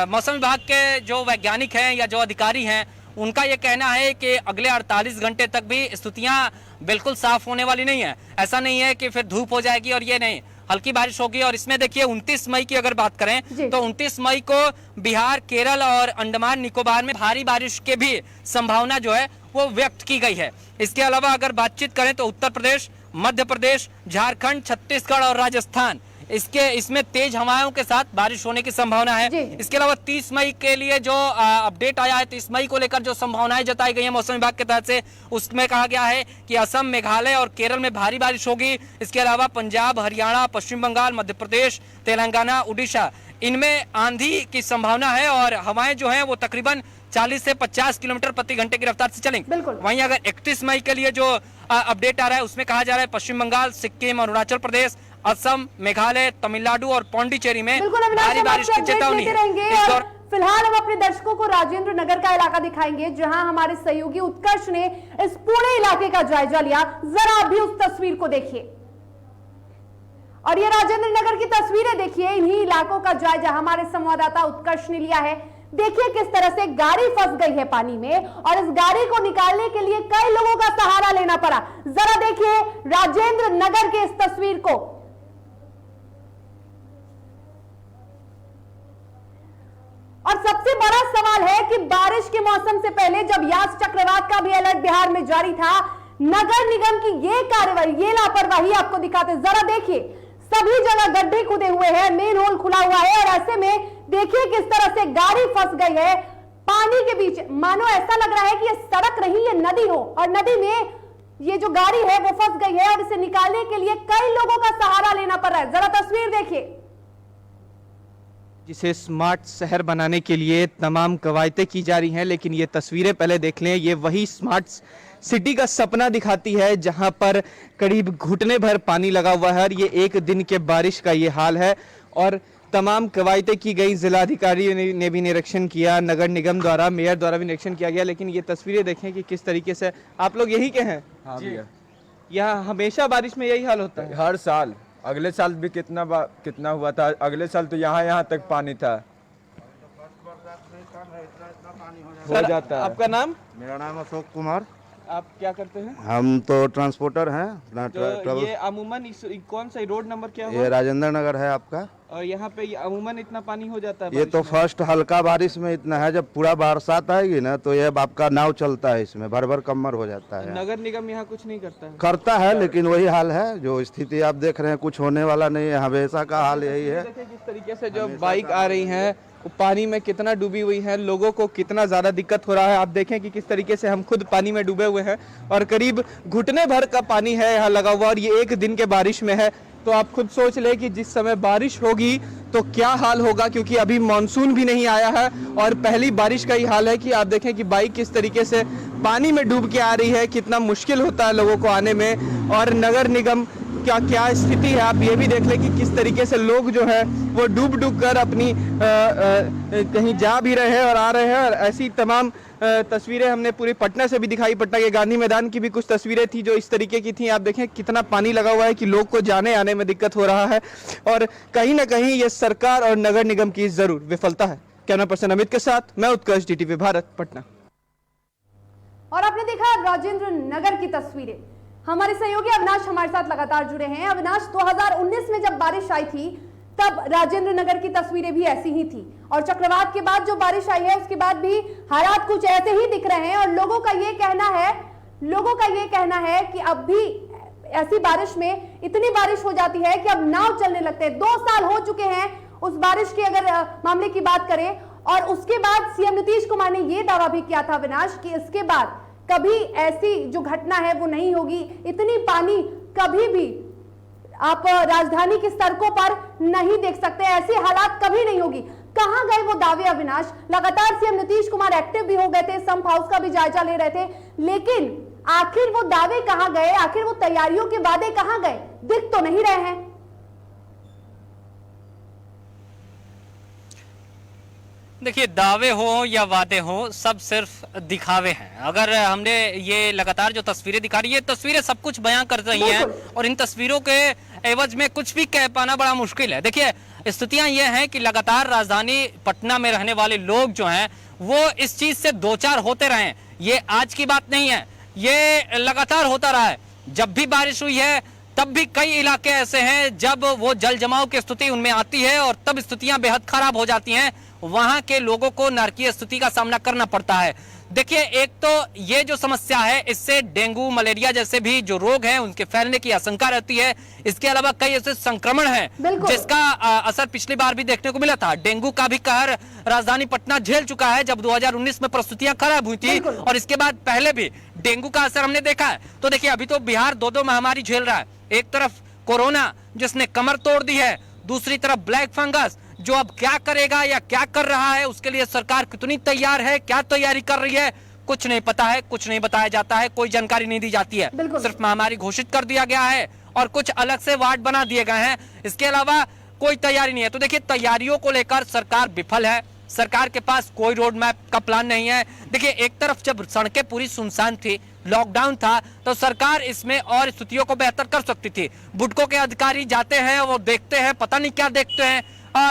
मौसम विभाग के जो वैज्ञानिक हैं या जो अधिकारी हैं, उनका ये कहना है कि अगले 48 घंटे तक भी स्थितियां बिल्कुल साफ होने वाली नहीं है। ऐसा नहीं है कि फिर धूप हो जाएगी और ये नहीं, हल्की बारिश होगी। और इसमें देखिए 29 मई की अगर बात करें तो 29 मई को बिहार, केरल और अंडमान निकोबार में भारी बारिश के भी संभावना जो है वो व्यक्त की गई है। इसके अलावा अगर बातचीत करें तो उत्तर प्रदेश, मध्य प्रदेश, झारखंड, छत्तीसगढ़ और राजस्थान, इसमें तेज हवाओं के साथ बारिश होने की संभावना है। इसके अलावा 30 मई के लिए जो अपडेट आया है, 30 मई को लेकर जो संभावनाएं जताई गई है मौसम विभाग के तहत से, उसमें कहा गया है कि असम, मेघालय और केरल में भारी बारिश होगी। इसके अलावा पंजाब, हरियाणा, पश्चिम बंगाल, मध्य प्रदेश, तेलंगाना, उड़ीसा, इनमें आंधी की संभावना है और हवाएं जो है वो तकरीबन 40 से 50 किलोमीटर प्रति घंटे की रफ्तार से चलेंगे। वहीं अगर 31 मई के लिए जो अपडेट आ रहा है उसमें कहा जा रहा है पश्चिम बंगाल, सिक्किम, अरुणाचल प्रदेश, असम, मेघालय, तमिलनाडु और पौंडीचेरी में भारी बारिश की चेतावनी है। फिलहाल हम अपने दर्शकों को राजेंद्र नगर का इलाका दिखाएंगे, जहां हमारे सहयोगी उत्कर्ष ने इस पूरे इलाके का जायजा लिया। जरा अभी उस तस्वीर को देखिए, और ये राजेंद्र नगर की तस्वीरें देखिए, इन्हीं इलाकों का जायजा हमारे संवाददाता उत्कर्ष ने लिया है। देखिए किस तरह से गाड़ी फंस गई है पानी में, और इस गाड़ी को निकालने के लिए कई लोगों का सहारा लेना पड़ा। जरा देखिए राजेंद्र नगर के इस तस्वीर को। और सबसे बड़ा सवाल है कि बारिश के मौसम से पहले जब यास चक्रवात का भी अलर्ट बिहार में जारी था, नगर निगम की ये कार्रवाई, ये लापरवाही आपको दिखाते। जरा देखिए सभी जगह गड्ढे खुदे हुए हैं, मेन होल खुला हुआ है, और ऐसे में देखिए किस तरह से गाड़ी फंस गई है पानी के बीच। मानो ऐसा लग रहा है कि ये सड़क नहीं, ये नदी हो, और नदी में ये जो गाड़ी है वो फंस गई है, और इसे निकालने के लिए कई लोगों का सहारा लेना पड़ रहा है। जरा तस्वीर देखिए। जिसे स्मार्ट शहर बनाने के लिए तमाम कवायदें की जा रही हैं, लेकिन ये तस्वीरें पहले देख लें। ये वही स्मार्ट सिटी का सपना दिखाती है जहां पर करीब घुटने भर पानी लगा हुआ है, और ये एक दिन के बारिश का ये हाल है। और तमाम कवायदें की गई, जिलाधिकारी ने भी निरीक्षण किया, नगर निगम द्वारा, मेयर द्वारा भी निरीक्षण किया गया। लेकिन ये तस्वीरें देखें कि किस तरीके से, आप लोग यही के हैं? हाँ भैया, यहाँ हमेशा बारिश में यही हाल होता है? हर साल, अगले साल भी कितना हुआ था। अगले साल तो यहाँ तक पानी था। हो सर, जाता है। आपका नाम? मेरा नाम अशोक कुमार। आप क्या करते हैं? हम तो ट्रांसपोर्टर हैं अपना तो ये अमूमन कौन सा रोड नंबर क्या ये हुआ? राजेंद्र नगर है आपका। और यहाँ पे ये अमूमन इतना पानी हो जाता है ये तो बारिश में? फर्स्ट हल्का बारिश में इतना है, जब पूरा बरसात आएगी ना तो ये आपका नाव चलता है, इसमें भर भर कमर हो जाता है। नगर निगम यहाँ कुछ नहीं करता है? करता है, लेकिन वही हाल है, जो स्थिति आप देख रहे हैं, कुछ होने वाला नहीं है, हमेशा का हाल यही है। देखिए किस तरीके से जो बाइक आ रही है वो पानी में कितना डूबी हुई है, लोगों को कितना ज्यादा दिक्कत हो रहा है। आप देखें कि किस तरीके से हम खुद पानी में डूबे हुए हैं और करीब घुटने भर का पानी है यहाँ लगा हुआ, और ये एक दिन के बारिश में है। तो आप खुद सोच ले कि जिस समय बारिश होगी तो क्या हाल होगा, क्योंकि अभी मानसून भी नहीं आया है और पहली बारिश का ही हाल है कि आप देखें कि बाइक किस तरीके से पानी में डूब के आ रही है, कितना मुश्किल होता है लोगों को आने में। और नगर निगम क्या क्या स्थिति है, आप ये भी देख लें कि किस तरीके से लोग जो है वो डूब डूब कर अपनी कहीं जा भी रहे हैं और आ रहे हैं। और ऐसी तमाम तस्वीरें हमने पूरी पटना से भी दिखाई, पटना के गांधी मैदान की भी कुछ तस्वीरें थी जो इस तरीके की थी। आप देखें कितना पानी लगा हुआ है कि लोग को जाने आने में दिक्कत हो रहा है, और कहीं ना कहीं ये सरकार और नगर निगम की जरूर विफलता है। कैमरा पर्सन अमित के साथ मैं उत्कर्ष, DTV भारत, पटना। और आपने देखा राजेंद्र नगर की तस्वीरें। हमारे सहयोगी अविनाश हमारे साथ लगातार जुड़े हैं। अविनाश, 2019 में जब बारिश आई थी तब राजेंद्र नगर की तस्वीरें भी ऐसी ही थी, और चक्रवात के बाद जो बारिश आई है उसके बाद भी हालात कुछ ऐसे ही दिख रहे हैं। और लोगों का ये कहना है कि अब भी ऐसी बारिश में इतनी बारिश हो जाती है कि अब नाव चलने लगते हैं। 2 साल हो चुके हैं उस बारिश के अगर मामले की बात करें, और उसके बाद सीएम नीतीश कुमार ने यह दावा भी किया था अविनाश कि इसके बाद कभी ऐसी जो घटना है वो नहीं होगी, इतनी पानी कभी भी आप राजधानी की सड़कों पर नहीं देख सकते, ऐसी हालात कभी नहीं होगी। कहां गए वो दावे अविनाश? लगातार सीएम नीतीश कुमार एक्टिव भी हो गए थे, संप हाउस का भी जायजा ले रहे थे, लेकिन आखिर वो दावे कहां गए, आखिर वो तैयारियों के वादे कहां गए? दिख तो नहीं रहे हैं। देखिए, दावे हो या वादे हो, सब सिर्फ दिखावे हैं। अगर हमने ये लगातार जो तस्वीरें दिखा रही है, तस्वीरें सब कुछ बयां कर रही हैं, और इन तस्वीरों के एवज में कुछ भी कह पाना बड़ा मुश्किल है। देखिए, स्थितियां ये हैं कि लगातार राजधानी पटना में रहने वाले लोग जो हैं वो इस चीज से दो चार होते रहे। ये आज की बात नहीं है, ये लगातार होता रहा है। जब भी बारिश हुई है तब भी कई इलाके ऐसे हैं जब वो जल जमाव की स्थिति उनमें आती है और तब स्थितियां बेहद खराब हो जाती हैं, वहां के लोगों को नारकीय स्थिति का सामना करना पड़ता है। देखिए, एक तो ये जो समस्या है, इससे डेंगू, मलेरिया जैसे भी जो रोग हैं उनके फैलने की आशंका रहती है। इसके अलावा कई ऐसे संक्रमण हैं जिसका असर पिछली बार भी देखने को मिला था। डेंगू का भी कहर राजधानी पटना झेल चुका है जब 2019 में परिस्थितियां खराब हुई थी, और इसके बाद पहले भी डेंगू का असर हमने देखा है। तो देखिए, अभी तो बिहार दो महामारी झेल रहा है। एक तरफ कोरोना जिसने कमर तोड़ दी है, दूसरी तरफ ब्लैक फंगस जो अब क्या करेगा या क्या कर रहा है, उसके लिए सरकार कितनी तैयार है, क्या तैयारी कर रही है, कुछ नहीं पता है, कुछ नहीं बताया जाता है, कोई जानकारी नहीं दी जाती है। सिर्फ महामारी घोषित कर दिया गया है और कुछ अलग से वार्ड बना दिए गए हैं, इसके अलावा कोई तैयारी नहीं है। तो देखिए, तैयारियों को लेकर सरकार विफल है। सरकार के पास कोई रोड मैप का प्लान नहीं है। देखिए, एक तरफ जब सड़कें पूरी सुनसान थी, लॉकडाउन था, तो सरकार इसमें और स्थितियों को बेहतर कर सकती थी। बुडको के अधिकारी जाते हैं, वो देखते हैं, पता नहीं क्या देखते हैं।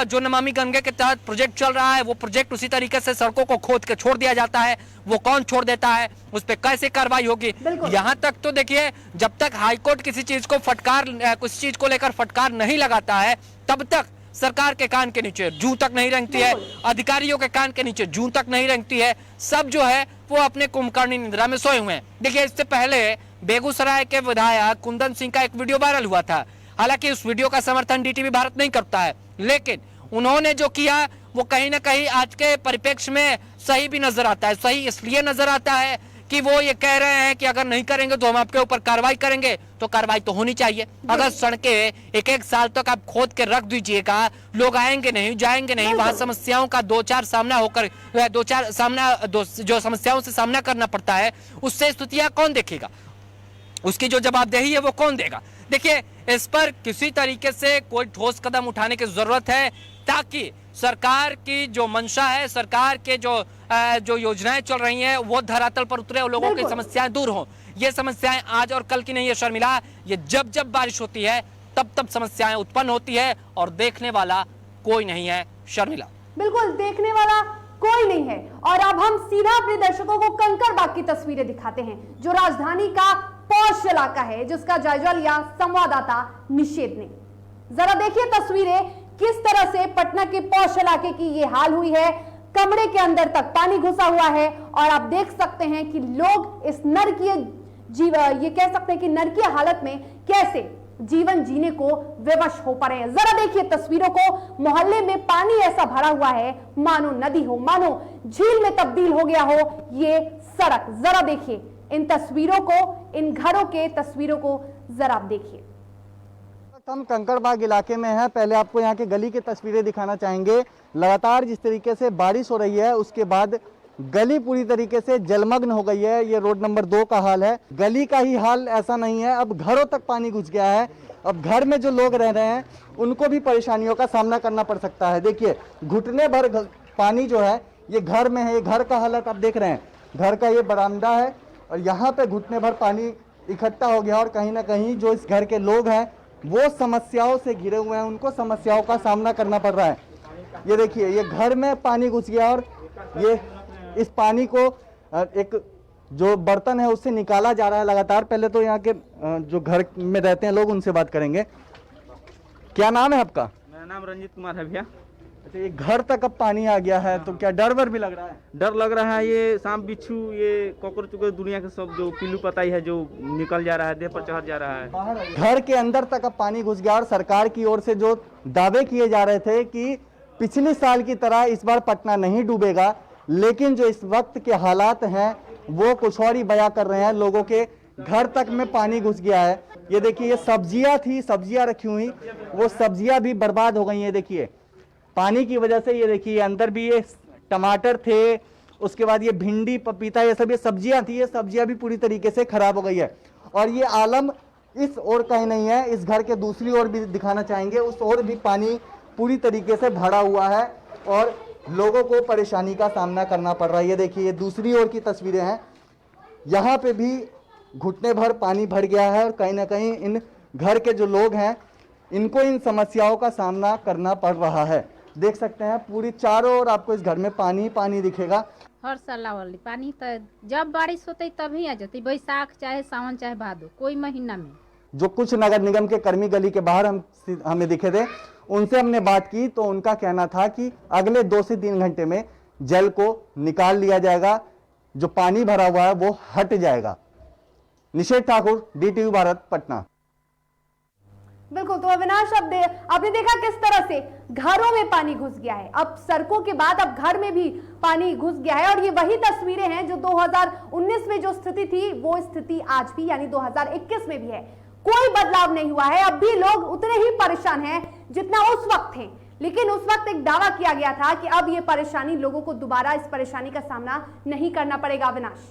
जो नमामि गंगे के तहत प्रोजेक्ट चल रहा है, वो प्रोजेक्ट उसी तरीके से सड़कों को खोद के छोड़ दिया जाता है। वो कौन छोड़ देता है, उस पर कैसे कार्रवाई होगी? यहाँ तक तो देखिए, जब तक हाईकोर्ट किसी चीज को किसी चीज को लेकर फटकार नहीं लगाता है, तब तक सरकार के कान के नीचे जूं तक नहीं रेंगती है, अधिकारियों के कान के नीचे जूं तक नहीं रेंगती है। सब जो है वो अपने कुंभकर्णी निद्रा में सोए हुए हैं। देखिए, इससे पहले बेगूसराय के विधायक कुंदन सिंह का एक वीडियो वायरल हुआ था। हालांकि उस वीडियो का समर्थन DTV भारत नहीं करता है, लेकिन उन्होंने जो किया वो कहीं ना कहीं आज के परिप्रेक्ष्य में सही भी नजर आता है। सही इसलिए नजर आता है कि वो ये कह रहे हैं कि अगर नहीं करेंगे तो हम आपके ऊपर कार्रवाई करेंगे, तो कार्रवाई तो होनी चाहिए। अगर सड़कें एक साल तक आप खोद के रख दीजिएगा, लोग आएंगे नहीं, जाएंगे नहीं, वहां समस्याओं का दो चार जो समस्याओं से सामना करना पड़ता है, उससे स्थितियां कौन देखेगा? उसकी जो जवाबदेही है वो कौन देगा? देखिए, इस पर किसी तरीके से कोई ठोस कदम उठाने की जरूरत है ताकि सरकार की जो मंशा है, सरकार के जो योजनाएं चल रही हैं वो धरातल पर उतरे और लोगों की समस्याएं दूर हों। ये समस्याएं आज और कल की नहीं है शर्मिला, ये जब जब बारिश होती है तब तब समस्याएं उत्पन्न होती है और देखने वाला कोई नहीं है शर्मिला। बिल्कुल, देखने वाला कोई नहीं है। और अब हम सीधा अपने दर्शकों को कंकड़बाग की तस्वीरें दिखाते हैं, जो राजधानी का पॉश इलाका है, जिसका जायजा लिया संवाददाता निषेध ने। जरा देखिए तस्वीरें, किस तरह से पटना के पॉश इलाके की ये हाल हुई है। कमरे के अंदर तक पानी घुसा हुआ है और आप देख सकते हैं कि लोग इस ये कह सकते हैं कि नरकीय हालत में कैसे जीवन जीने को विवश हो पड़े हैं। जरा देखिए तस्वीरों को, मोहल्ले में पानी ऐसा भरा हुआ है मानो नदी हो, मानो झील में तब्दील हो गया हो ये सड़क। जरा देखिए इन तस्वीरों को, इन घरों के तस्वीरों को जरा आप देखिए। हम कंकड़बाग इलाके में हैं। पहले आपको यहाँ के गली की तस्वीरें दिखाना चाहेंगे। लगातार जिस तरीके से बारिश हो रही है उसके बाद गली पूरी तरीके से जलमग्न हो गई है। ये रोड नंबर 2 का हाल है। गली का ही हाल ऐसा नहीं है, अब घरों तक पानी घुस गया है। अब घर में जो लोग रह रहे हैं उनको भी परेशानियों का सामना करना पड़ सकता है। देखिए, घुटने भर पानी जो है ये घर में है। ये घर का हालत आप देख रहे हैं, घर का ये बरामदा है और यहाँ पे घुटने भर पानी इकट्ठा हो गया और कहीं ना कहीं जो इस घर के लोग हैं वो समस्याओं से घिरे हुए हैं, उनको समस्याओं का सामना करना पड़ रहा है। ये देखिए, ये घर में पानी घुस गया और ये इस पानी को एक जो बर्तन है उससे निकाला जा रहा है लगातार। पहले तो यहाँ के जो घर में रहते हैं लोग, उनसे बात करेंगे। क्या नाम है आपका? मेरा नाम रंजीत कुमार है भैया। अच्छा, ये घर तक अब पानी आ गया है तो क्या डर वर भी लग रहा है? डर लग रहा है, ये सांप बिच्छू, ये कॉकरोच वगैरह दुनिया के सब जो पिल्लू पताई है जो निकल जा रहा है, देह पर चढ़ जा रहा है। घर के अंदर तक अब पानी घुस गया और सरकार की ओर से जो दावे किए जा रहे थे कि पिछले साल की तरह इस बार पटना नहीं डूबेगा, लेकिन जो इस वक्त के हालात हैं वो कुछ और ही बयां कर रहे हैं। लोगों के घर तक में पानी घुस गया है। ये देखिए, ये सब्जियां थी, सब्जियां रखी हुई, वो सब्जियां भी बर्बाद हो गई हैं। देखिए, पानी की वजह से। ये देखिए, अंदर भी ये टमाटर थे, उसके बाद ये भिंडी, पपीता, ये सब ये सब्जियां थी, ये सब्जियां भी पूरी तरीके से खराब हो गई है। और ये आलम इस ओर कहीं नहीं है, इस घर के दूसरी ओर भी दिखाना चाहेंगे, उस ओर भी पानी पूरी तरीके से भरा हुआ है और लोगों को परेशानी का सामना करना पड़ रहा है। ये देखिए, ये दूसरी ओर की तस्वीरें हैं, यहाँ पे भी घुटने भर पानी भर गया है और कहीं ना कहीं इन घर के जो लोग हैं इनको इन समस्याओं का सामना करना पड़ रहा है। देख सकते हैं पूरी चारों ओर आपको इस घर में पानी पानी दिखेगा। हर साल वाली पानी तो जब बारिश होती तभी आ जाती, बैसाख चाहे सावन चाहे भादो, कोई महीना में। जो कुछ नगर निगम के कर्मी गली के बाहर हमें दिखे थे, उनसे हमने बात की तो उनका कहना था कि अगले 2 से 3 घंटे में जल को निकाल लिया जाएगा, जो पानी भरा हुआ है वो हट जाएगा। निषेध ठाकुर, DTV भारत, पटना। बिल्कुल, तो अविनाश, अब आपने देखा किस तरह से घरों में पानी घुस गया है। अब सड़कों के बाद अब घर में भी पानी घुस गया है और ये वही तस्वीरें हैं जो 2019 में जो स्थिति थी वो स्थिति आज भी यानी 2021 में भी है। कोई बदलाव नहीं हुआ है। अब भी लोग उतने ही परेशान हैं जितना उस वक्त थे, लेकिन उस वक्त एक दावा किया गया था कि अब ये परेशानी, लोगों को दोबारा इस परेशानी का सामना नहीं करना पड़ेगा। अविनाश,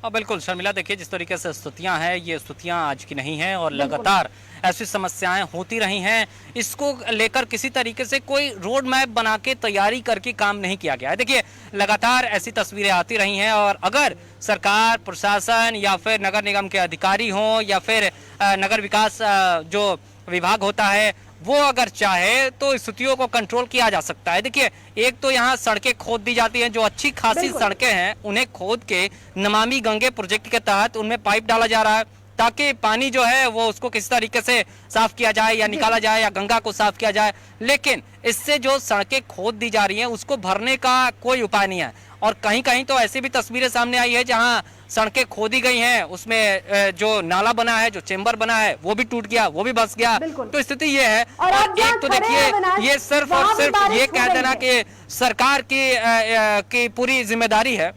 बिल्कुल शर्मिला, देखिए जिस तरीके से स्थितियां हैं ये स्थितियां आज की नहीं हैं और लगातार ऐसी समस्याएं होती रही हैं। इसको लेकर किसी तरीके से कोई रोड मैप बना के तैयारी करके काम नहीं किया गया है। देखिए, लगातार ऐसी तस्वीरें आती रही हैं और अगर सरकार, प्रशासन या फिर नगर निगम के अधिकारी हों या फिर नगर विकास जो विभाग होता है वो अगर चाहे तो स्थितियों को कंट्रोल किया जा सकता है। देखिए, एक तो यहाँ सड़कें खोद दी जाती हैं, जो अच्छी खासी सड़कें हैं उन्हें खोद के नमामि गंगे प्रोजेक्ट के तहत उनमें पाइप डाला जा रहा है ताकि पानी जो है वो उसको किसी तरीके से साफ किया जाए या निकाला जाए या गंगा को साफ किया जाए। लेकिन इससे जो सड़कें खोद दी जा रही हैं उसको भरने का कोई उपाय नहीं है और कहीं कहीं तो ऐसी भी तस्वीरें सामने आई है जहां सड़कें खोदी गई हैं, उसमें जो नाला बना है, जो चेंबर बना है वो भी टूट गया, वो भी बस गया। तो स्थिति ये है। और एक तो देखिए, ये सिर्फ और सिर्फ ये कह देना कि सरकार की पूरी जिम्मेदारी है।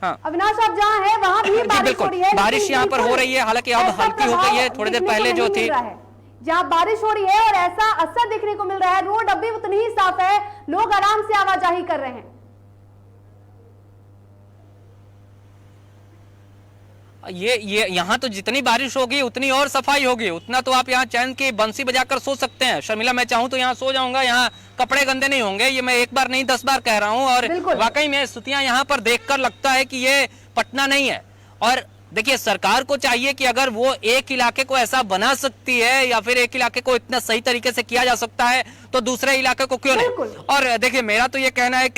हाँ अविनाश, आप जहाँ है वहाँ भी बारिश हो रही है, बारिश यहाँ पर हो रही है, हालांकि अब हल्की हो गई है, थोड़ी देर पहले जो थी जहाँ बारिश हो रही है और ऐसा असर देखने को मिल रहा है। रोड अभी उतनी ही साफ है, लोग आराम से आवाजाही कर रहे हैं। ये यहाँ तो जितनी बारिश होगी उतनी और सफाई होगी, उतना तो आप यहाँ चैन की बंसी बजाकर सो सकते हैं। शर्मिला, मैं चाहूँ तो यहाँ सो जाऊंगा, यहाँ कपड़े गंदे नहीं होंगे। ये मैं एक बार नहीं 10 बार कह रहा हूँ। और वाकई में स्थितियां यहाँ पर देखकर लगता है कि ये पटना नहीं है। और देखिए, सरकार को चाहिए कि अगर वो एक इलाके को ऐसा बना सकती है या फिर एक इलाके को इतना सही तरीके से किया जा सकता है तो दूसरे इलाके को क्यों नहीं। और देखिए, मेरा तो ये कहना है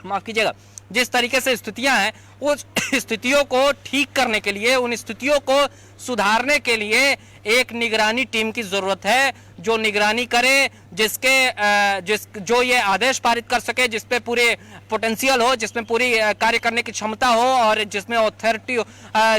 माफ कीजिएगा, जिस तरीके से स्थितियां हैं उस स्थितियों को ठीक करने के लिए, उन स्थितियों को सुधारने के लिए एक निगरानी टीम की जरूरत है, जो निगरानी करे, जो ये आदेश पारित कर सके, जिसपे पूरे पोटेंशियल हो, जिसमें पूरी कार्य करने की क्षमता हो और जिसमें अथॉरिटी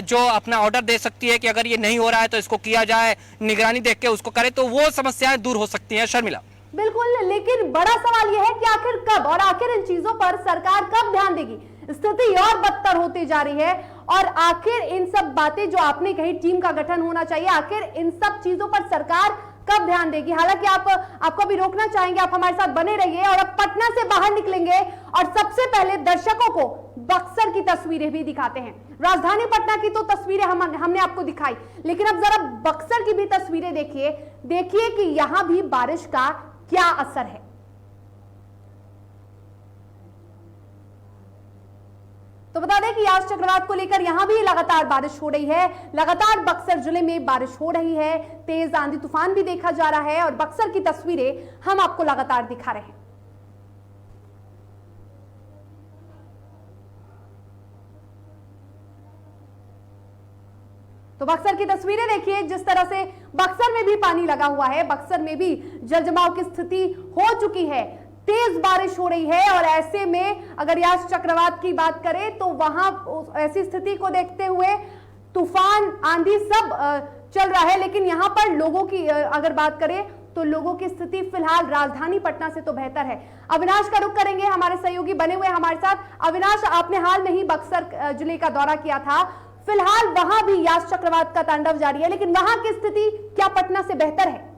जो अपना ऑर्डर दे सकती है कि अगर ये नहीं हो रहा है तो इसको किया जाए, निगरानी देख के उसको करे, तो वो समस्याएं दूर हो सकती हैं। शर्मिला, बिल्कुल, लेकिन बड़ा सवाल यह है कि आखिर कब और आखिर इन चीजों पर सरकार कब ध्यान देगी। स्थिति और बदतर होती जा रही है और आखिर इन सब बातें जो आपने कही, टीम का गठन होना चाहिए, आखिर इन सब चीजों पर सरकार कब ध्यान देगी। हालांकि आपको भी रोकना चाहेंगे, आप हमारे साथ बने रहिए और अब पटना से बाहर निकलेंगे और सबसे पहले दर्शकों को बक्सर की तस्वीरें भी दिखाते हैं। राजधानी पटना की तो तस्वीरें हमने आपको दिखाई, लेकिन अब जरा बक्सर की भी तस्वीरें देखिए कि यहां भी बारिश का क्या असर है। तो बता दें कि यास चक्रवात को लेकर यहां भी लगातार बारिश हो रही है। लगातार बक्सर जिले में बारिश हो रही है, तेज आंधी तूफान भी देखा जा रहा है और बक्सर की तस्वीरें हम आपको लगातार दिखा रहे हैं। तो बक्सर की तस्वीरें देखिए, जिस तरह से बक्सर में भी पानी लगा हुआ है, बक्सर में भी जलजमाव की स्थिति हो चुकी है, तेज बारिश हो रही है और ऐसे में अगर यास चक्रवात की बात करें तो वहां ऐसी स्थिति को देखते हुए तूफान, आंधी सब चल रहा है, लेकिन यहां पर लोगों की अगर बात करें तो लोगों की स्थिति फिलहाल राजधानी पटना से तो बेहतर है। अविनाश का रुख करेंगे, हमारे सहयोगी बने हुए हमारे साथ। अविनाश, आपने हाल में ही बक्सर जिले का दौरा किया था, फिलहाल वहां भी यास चक्रवात का तांडव जारी है, लेकिन वहां की स्थिति क्या पटना से बेहतर है?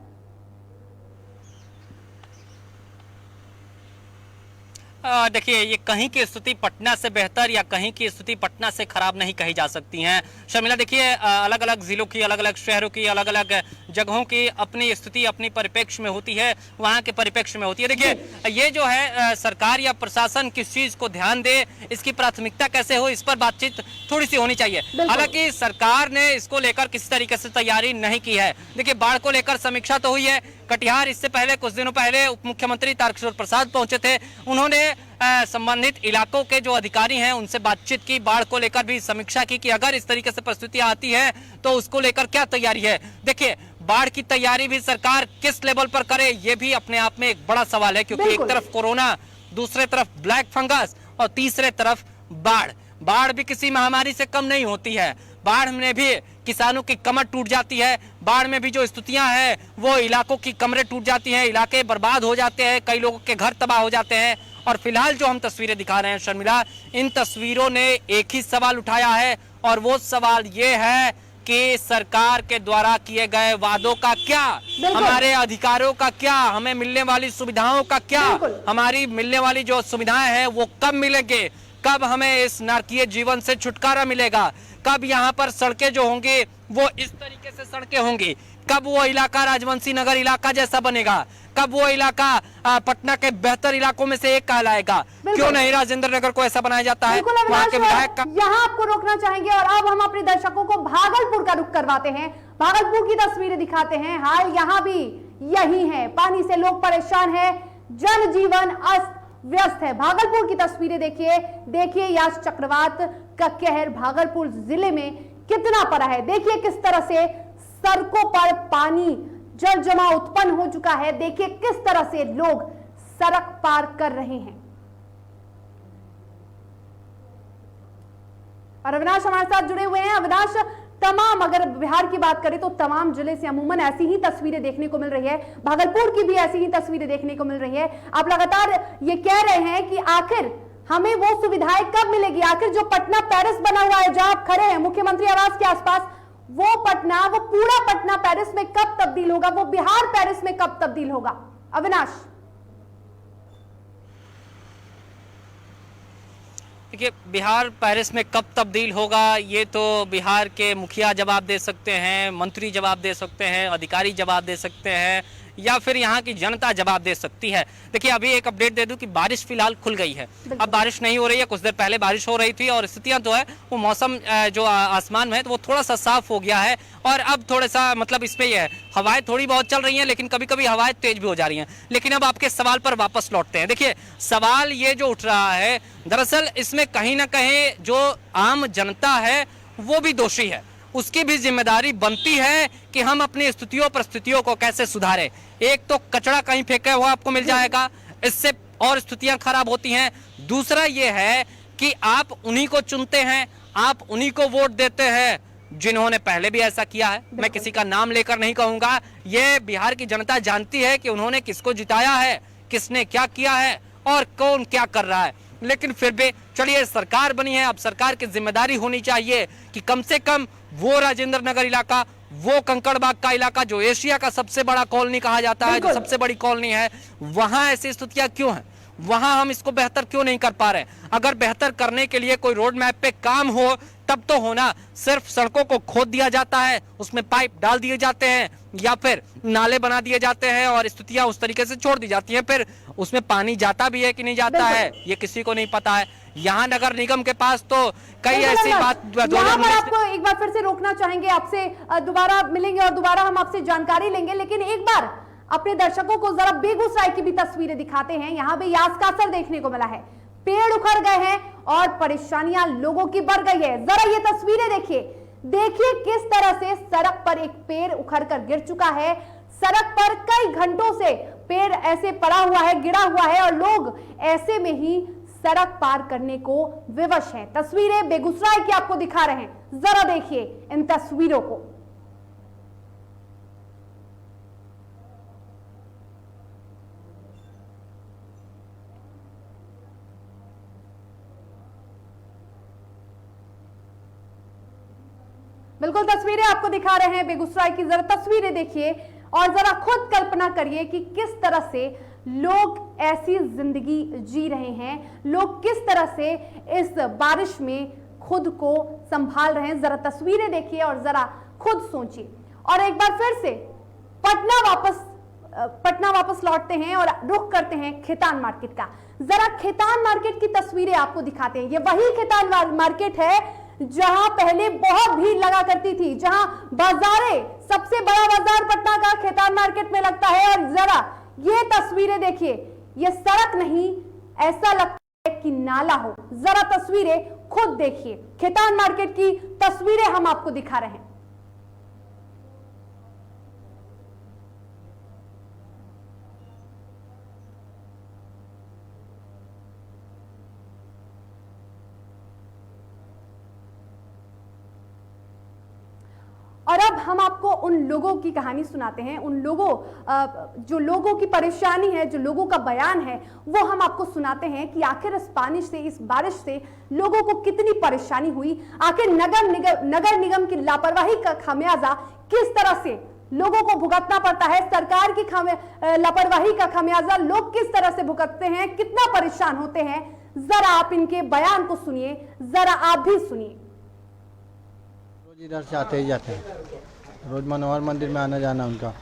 देखिए, ये कहीं की स्थिति पटना से बेहतर या कहीं की स्थिति पटना से खराब नहीं कही जा सकती हैं। शर्मिला, देखिए, अलग अलग जिलों की, अलग अलग शहरों की, अलग अलग जगहों की अपनी स्थिति अपनी परिप्रेक्ष्य में होती है, वहाँ के परिप्रेक्ष्य में होती है। देखिए, ये जो है सरकार या प्रशासन किस चीज को ध्यान दे, इसकी प्राथमिकता कैसे हो, इस पर बातचीत थोड़ी सी होनी चाहिए। हालांकि सरकार ने इसको लेकर किसी तरीके से तैयारी नहीं की है। देखिए, बाढ़ को लेकर समीक्षा तो हुई है, कटिहार इससे पहले कुछ दिनों पहले उप मुख्यमंत्री तारकिशोर प्रसाद पहुंचे थे, उन्होंने संबंधित इलाकों के जो अधिकारी हैं उनसे बातचीत की, बाढ़ को लेकर भी समीक्षा की कि अगर इस तरीके से परिस्थितियां आती है तो उसको लेकर क्या तैयारी है। देखिए, बाढ़ की तैयारी भी सरकार किस लेवल पर करे, ये भी अपने आप में एक बड़ा सवाल है, क्योंकि एक तरफ कोरोना, दूसरे तरफ ब्लैक फंगस और तीसरे तरफ बाढ़ भी किसी महामारी से कम नहीं होती है। बाढ़ में भी किसानों की कमर टूट जाती है, बाढ़ में भी जो स्थितियां हैं वो इलाकों की कमरें टूट जाती हैं, इलाके बर्बाद हो जाते हैं, कई लोगों के घर तबाह हो जाते हैं। और फिलहाल जो हम तस्वीरें दिखा रहे हैं शर्मिला, इन तस्वीरों ने एक ही सवाल उठाया है और वो सवाल ये है कि सरकार के द्वारा किए गए वादों का क्या, हमारे अधिकारों का क्या, हमें मिलने वाली सुविधाओं का क्या, हमारी मिलने वाली जो सुविधाएं हैं वो कब मिलेंगे, कब हमें इस नारकीय जीवन से छुटकारा मिलेगा, कब यहाँ पर सड़कें जो होंगी वो इस तरीके से सड़कें होंगी, कब वो इलाका राजवंशी नगर इलाका जैसा बनेगा, कब वो इलाका पटना के बेहतर इलाकों में से एक कहलाएगा। क्यों नहीं राजेंद्र नगर को ऐसा बनाया जाता है। वहाँ के विधायक का यहाँ आपको रोकना चाहेंगे और अब हम अपने दर्शकों को भागलपुर का रुख करवाते हैं, भागलपुर की तस्वीरें दिखाते हैं। हाल यहाँ भी यही है, पानी से लोग परेशान है, जनजीवन अस्त व्यस्त है। भागलपुर की तस्वीरें देखिए यास चक्रवात का कहर भागलपुर जिले में कितना पड़ा है। देखिए किस तरह से सड़कों पर पानी जल जमाव उत्पन्न हो चुका है, देखिए किस तरह से लोग सड़क पार कर रहे हैं। और अविनाश हमारे साथ जुड़े हुए हैं। अविनाश, तमाम अगर बिहार की बात करें तो तमाम जिले से अमूमन ऐसी ही तस्वीरें देखने को मिल रही है, भागलपुर की भी ऐसी ही तस्वीरें देखने को मिल रही है। आप लगातार ये कह रहे हैं कि आखिर हमें वो सुविधाएं कब मिलेगी, आखिर जो पटना पेरिस बना हुआ है जहां आप खड़े हैं मुख्यमंत्री आवास के आसपास, वो पटना, वो पूरा पटना पेरिस में कब तब्दील होगा, वो बिहार पेरिस में कब तब्दील होगा? अविनाश, देखिए, बिहार पेरिस में कब तब्दील होगा ये तो बिहार के मुखिया जवाब दे सकते हैं, मंत्री जवाब दे सकते हैं, अधिकारी जवाब दे सकते हैं, या फिर यहाँ की जनता जवाब दे सकती है। देखिए, अभी एक अपडेट दे दूं कि बारिश फिलहाल खुल गई है। अब बारिश नहीं हो रही है, कुछ देर पहले बारिश हो रही थी और स्थितियां तो है वो मौसम जो आसमान में है तो वो थोड़ा सा साफ हो गया है। और अब थोड़ा सा मतलब इसमें यह है, हवाएं थोड़ी बहुत चल रही हैं, लेकिन कभी कभी हवाएं तेज भी हो जा रही हैं। लेकिन अब आपके सवाल पर वापस लौटते हैं। देखिए, सवाल ये जो उठ रहा है, दरअसल इसमें कहीं ना कहीं जो आम जनता है वो भी दोषी है। उसकी भी जिम्मेदारी बनती है कि हम अपनी स्थितियों परिस्थितियों को कैसे सुधारें। एक तो कचरा कहीं फेंका हुआ आपको मिल जाएगा, इससे और स्थितियां खराब होती हैं। दूसरा ये है कि आप उन्हीं को चुनते हैं, आप उन्हीं को वोट देते हैं जिन्होंने पहले भी ऐसा किया है। मैं किसी का नाम लेकर नहीं कहूंगा, ये बिहार की जनता जानती है कि उन्होंने किसको जिताया है, किसने क्या किया है और कौन क्या कर रहा है। लेकिन फिर भी चलिए, सरकार बनी है, अब सरकार की जिम्मेदारी होनी चाहिए कि कम से कम वो राजेंद्र नगर इलाका, वो कंकड़बाग का इलाका जो एशिया का सबसे बड़ा कॉलोनी कहा जाता है, जो सबसे बड़ी कॉलोनी है, वहां ऐसी स्थितियां क्यों हैं, वहां हम इसको बेहतर क्यों नहीं कर पा रहे। अगर बेहतर करने के लिए कोई रोड मैप पे काम हो तब तो होना। सिर्फ सड़कों को खोद दिया जाता है, उसमें पाइप डाल दिए जाते हैं या फिर नाले बना दिए जाते हैं और स्थितियां उस तरीके से छोड़ दी जाती हैं। फिर उसमें पानी जाता भी है कि नहीं जाता है ये किसी को नहीं पता है। यहाँ नगर निगम के पास तो कई ऐसी बात, यहाँ पर आपको एक बार फिर से रोकना चाहेंगे, आपसे दोबारा मिलेंगे और दोबारा हम आपसे जानकारी लेंगे, लेकिन एक बार अपने दर्शकों को जरा बेगूसराय की भी तस्वीरें दिखाते हैं। यहाँ भी यास का असर देखने को मिला है, पेड़ उखड़ गए हैं और परेशानियां लोगों की बढ़ गई है। जरा ये तस्वीरें देखिए, देखिए किस तरह से सड़क पर एक पेड़ उखड़ कर गिर चुका है। सड़क पर कई घंटों से पेड़ ऐसे पड़ा हुआ है, गिरा हुआ है और लोग ऐसे में ही सड़क पार करने को विवश हैं। तस्वीरें बेगूसराय की आपको दिखा रहे हैं, जरा देखिए इन तस्वीरों को। बिल्कुल तस्वीरें आपको दिखा रहे हैं बेगूसराय की, जरा तस्वीरें देखिए और जरा खुद कल्पना करिए कि किस तरह से लोग ऐसी जिंदगी जी रहे हैं, लोग किस तरह से इस बारिश में खुद को संभाल रहे हैं। जरा तस्वीरें देखिए और जरा खुद सोचिए। और एक बार फिर से पटना वापस लौटते हैं और रुख करते हैं खेतान मार्केट का। जरा खेतान मार्केट की तस्वीरें आपको दिखाते हैं। ये वही खेतान मार्केट है जहां पहले बहुत भीड़ लगा करती थी, जहां बाजारें, सबसे बड़ा बाजार पटना का खेतान मार्केट में लगता है। और जरा ये तस्वीरें देखिए, ये सड़क नहीं, ऐसा लगता है कि नाला हो। जरा तस्वीरें खुद देखिए, खेतान मार्केट की तस्वीरें हम आपको दिखा रहे हैं। और अब हम आपको उन लोगों की कहानी सुनाते हैं, उन लोगों जो लोगों की परेशानी है, जो लोगों का बयान है, वो हम आपको सुनाते हैं कि आखिर इस पानी से, इस बारिश से लोगों को कितनी परेशानी हुई। आखिर नगर निगम की लापरवाही का खामियाजा किस तरह से लोगों को भुगतना पड़ता है, सरकार की लापरवाही का खामियाजा लोग किस तरह से भुगतते हैं, कितना परेशान होते हैं। जरा आप इनके बयान को सुनिए, जरा आप भी सुनिए। इधर से आते ही जाते हैं, रोज मनोहर मंदिर में आना जाना उनका।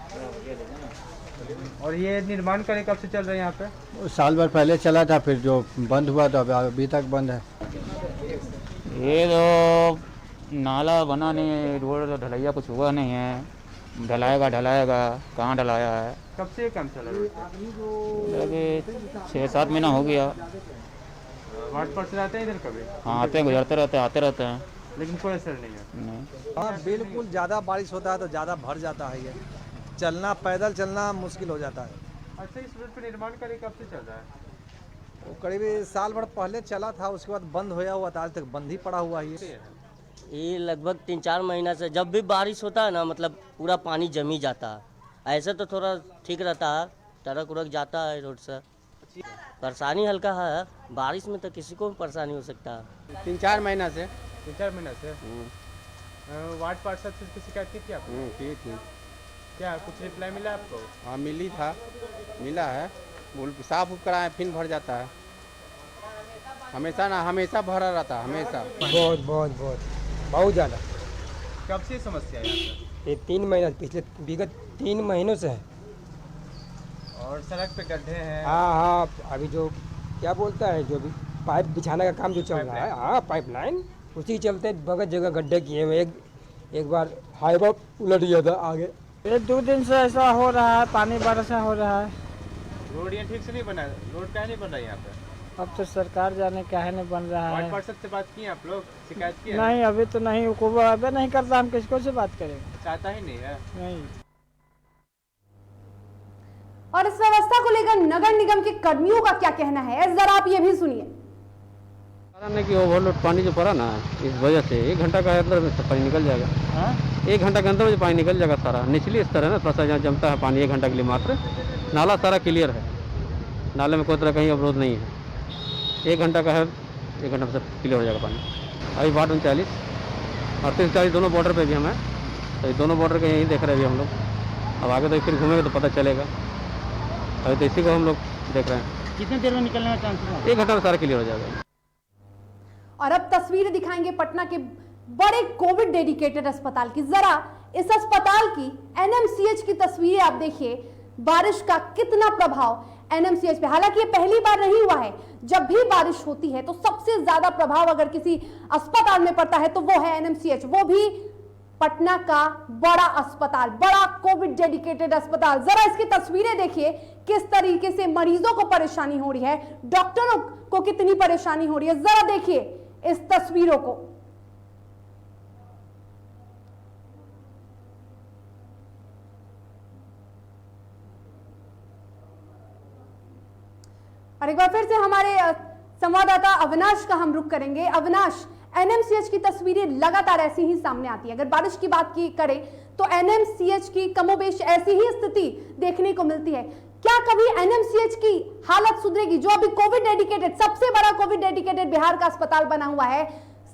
और ये निर्माण कार्य कब से चल रहे हैं यहाँ पे? साल भर पहले चला था, फिर जो बंद हुआ तो अभी तक बंद है। ये तो नाला बना नहीं, रोड ढलैया कुछ हुआ नहीं है। ढलाएगा कहाँ ढलाया है। कब से ये काम चल रहा है? 6-7 महीना हो गया। वार्ड पर से आते हैं इधर कभी? हाँ, आते हैं, गुजरते रहते हैं, आते रहते हैं, लेकिन कोई असर नहीं है। नहीं। हाँ बिल्कुल, ज़्यादा बारिश होता है तो ज़्यादा भर जाता है, ये चलना, पैदल चलना मुश्किल हो जाता है। अच्छा, इस रोड पर निर्माण कार्य कब से चल रहा है? वो करीब साल भर पहले चला था, उसके बाद बंद होया हुआ था, आज तक बंद ही पड़ा हुआ है। ये लगभग 3-4 महीना से जब भी बारिश होता है ना, मतलब पूरा पानी जमी जाता है। ऐसे तो थोड़ा ठीक रहता है, ट्रक उड़क जाता है रोड से। परेशानी हल्का है, बारिश में तो किसी को भी परेशानी हो सकता है। 3-4 महीना से। 3-4 महीना से वार्ड पार्षद से कुछ शिकायत की थी आपको? की थी। क्या कुछ रिप्लाई मिला आपको? हाँ मिला है, साफ कराए फिर भर जाता है। हमेशा ना, हमेशा भरा रहता, हमेशा। बहुत बहुत बहुत बहुत ज़्यादा। कब से समस्या है यहाँ ये 3 महीना, पिछले विगत 3 महीनों से है। पर? और सड़क पे गड्ढे हैं। हाँ हाँ, अभी जो क्या बोलता है, जो भी पाइप बिछाने का काम जो चल रहा है, हाँ पाइपलाइन, उसी के चलते बहुत जगह गड्ढे किए हुए। एक बार हाईवा उलट गया था आगे। 1-2 दिन से ऐसा हो रहा है, पानी बरसा हो रहा है। रोड यहाँ ठीक से नहीं बना, रोड क्या नहीं बन रहा है यहाँ पे? अब तो सरकार जाने काहे नहीं बन रहा है। पार्षद से बात की आप लोग, शिकायत की है? नहीं, अभी तो नहीं, वो अभी नहीं करता, हम किसको से बात करेंगे, चाहता ही नहीं है। नहीं। और इस व्यवस्था को लेकर नगर निगम के कर्मियों का क्या कहना है, जरा आप ये भी सुनिए। कारण कि ओवरलोड पानी जो पड़ा ना, इस वजह से 1 घंटा का अंदर में पानी निकल जाएगा। 1 घंटा के अंदर में पानी निकल जाएगा सारा। निचली स्तर है ना, थोड़ा सा जहाँ जमता है पानी 1 घंटा के लिए मात्र, नाला सारा क्लियर है, नाले में कोई तरह कहीं अवरोध नहीं है। 1 घंटा का है, 1 घंटा में सब क्लियर हो जाएगा पानी। अभी वार्ड 39 और 40 दोनों बॉर्डर पे भी हम हैं, तो ये दोनों बॉर्डर के यहीं देख रहे हैं अभी हम लोग। अब आगे तो फिर घूमेंगे तो पता चलेगा। अभी तो इसी को हम लोग देख रहे हैं। कितने देर में निकलने का चांस है? 1 घंटा में सारा क्लियर हो जाएगा। और अब तस्वीरें दिखाएंगे पटना के बड़े कोविड डेडिकेटेड अस्पताल की। जरा इस अस्पताल की एनएमसीएच की तस्वीरें आप देखिए, बारिश का कितना प्रभाव एनएमसीएच पे। हालांकि ये पहली बार नहीं हुआ है, जब भी बारिश होती है तो सबसे ज्यादा प्रभाव अगर किसी अस्पताल में पड़ता है तो वो है एनएमसीएच, वो भी पटना का बड़ा अस्पताल, बड़ा कोविड डेडिकेटेड अस्पताल। जरा इसकी तस्वीरें देखिए, किस तरीके से मरीजों को परेशानी हो रही है, डॉक्टरों को कितनी परेशानी हो रही है। जरा देखिए इस तस्वीरों को। और एक बार फिर से हमारे संवाददाता अविनाश का हम रुख करेंगे। अविनाश, एनएमसीएच की तस्वीरें लगातार ऐसी ही सामने आती है। अगर बारिश की बात की करें तो एनएमसीएच की कमोबेश ऐसी ही स्थिति देखने को मिलती है। क्या कभी एनएमसीएच की हालत सुधरेगी, जो अभी कोविड डेडिकेटेड, सबसे बड़ा कोविड डेडिकेटेड बिहार का अस्पताल बना हुआ है,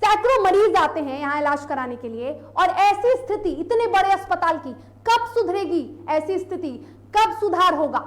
सैकड़ों मरीज आते हैं यहां इलाज कराने के लिए, और ऐसी स्थिति इतने बड़े अस्पताल की कब सुधरेगी? ऐसी स्थिति कब सुधार होगा?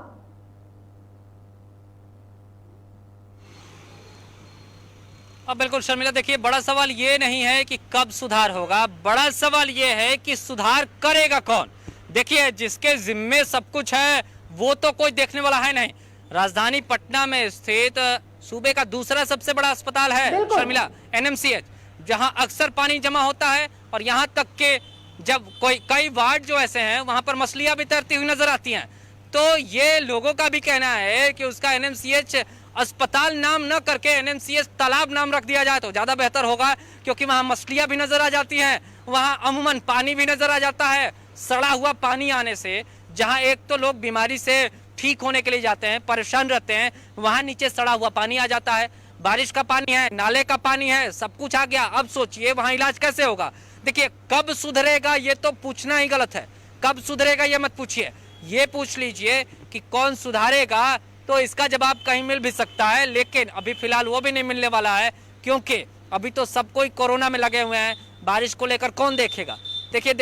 अब बिल्कुल शर्मिला, देखिए बड़ा सवाल ये नहीं है कि कब सुधार होगा, बड़ा सवाल ये है कि सुधार करेगा कौन। देखिए जिसके जिम्मे सब कुछ है वो तो कोई देखने वाला है नहीं। राजधानी पटना में स्थित सूबे का दूसरा सबसे बड़ा अस्पताल है शर्मिला, एनएमसीएच, जहां अक्सर पानी जमा होता है और यहां तक के जब कई वार्ड जो ऐसे हैं वहां पर मछलियां भी तैरती हुई नजर आती हैं। तो ये लोगों का भी कहना है कि उसका एनएमसीएच अस्पताल नाम न करके एनएमसीएच तालाब नाम रख दिया जाए तो ज्यादा बेहतर होगा, क्योंकि वहां मछलियां भी नजर आ जाती हैं, वहां अमूमन पानी भी नजर आ जाता है। सड़ा हुआ पानी आने से जहां एक तो लोग बीमारी से ठीक होने के लिए जाते हैं, परेशान रहते हैं, वहां नीचे सड़ा हुआ पानी आ जाता है। बारिश का पानी है, नाले का पानी है, सब कुछ आ गया। अब सोचिए वहां इलाज कैसे होगा। देखिए कब सुधरेगा ये तो पूछना ही गलत है, कब सुधरेगा ये मत पूछिए, ये पूछ लीजिए कि कौन सुधारेगा, तो इसका जवाब कहीं मिल भी सकता है, लेकिन अभी फिलहाल वो भी नहीं मिलने वाला है, क्योंकि अभी तो सब कोई कोरोना में लगे हुए हैं। बारिश को लेकर कौन देखेगा। देखिए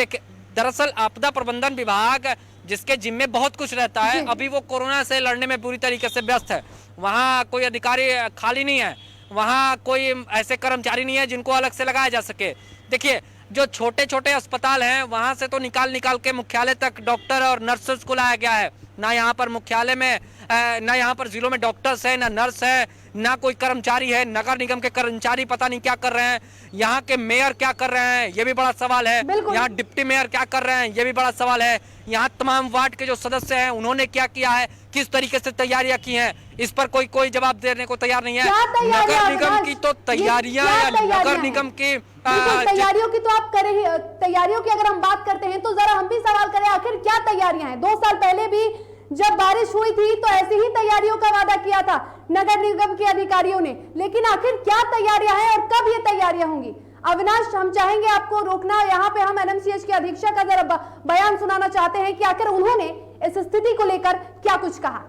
दरअसल आपदा प्रबंधन विभाग जिसके जिम्मे बहुत कुछ रहता है, अभी वो कोरोना से लड़ने में पूरी तरीके से व्यस्त है। वहाँ कोई अधिकारी खाली नहीं है, वहाँ कोई ऐसे कर्मचारी नहीं है जिनको अलग से लगाया जा सके। देखिए जो छोटे छोटे अस्पताल हैं वहाँ से तो निकाल के मुख्यालय तक डॉक्टर और नर्सेस को लाया गया है। ना यहाँ पर मुख्यालय में ना यहाँ पर जिलों में डॉक्टर्स है, ना नर्स है, ना कोई कर्मचारी है। नगर निगम के कर्मचारी पता नहीं क्या कर रहे हैं, यहाँ के मेयर क्या कर रहे हैं ये भी बड़ा सवाल है, यहाँ डिप्टी मेयर क्या कर रहे हैं ये भी बड़ा सवाल है, यहाँ तमाम वार्ड के जो सदस्य हैं उन्होंने क्या किया है, किस तरीके से तैयारियां की हैं, इस पर कोई जवाब देने को तैयार नहीं है। नगर निगम की तो तैयारियां या नगर निगम की तैयारियों की तो आप करें, तैयारियों की अगर हम बात करते हैं तो जरा हम भी सवाल करें, आखिर क्या तैयारियां हैं। 2 साल पहले भी जब बारिश हुई थी तो ऐसी ही तैयारियों का वादा किया था नगर निगम के अधिकारियों ने, लेकिन आखिर क्या तैयारियां हैं और कब ये तैयारियां होंगी? अविनाश, हम चाहेंगे आपको रोकना, यहाँ पे हम एनएमसीएच के अधीक्षक का जरा बयान सुनाना चाहते हैं कि आखिर उन्होंने इस स्थिति को लेकर क्या कुछ कहा।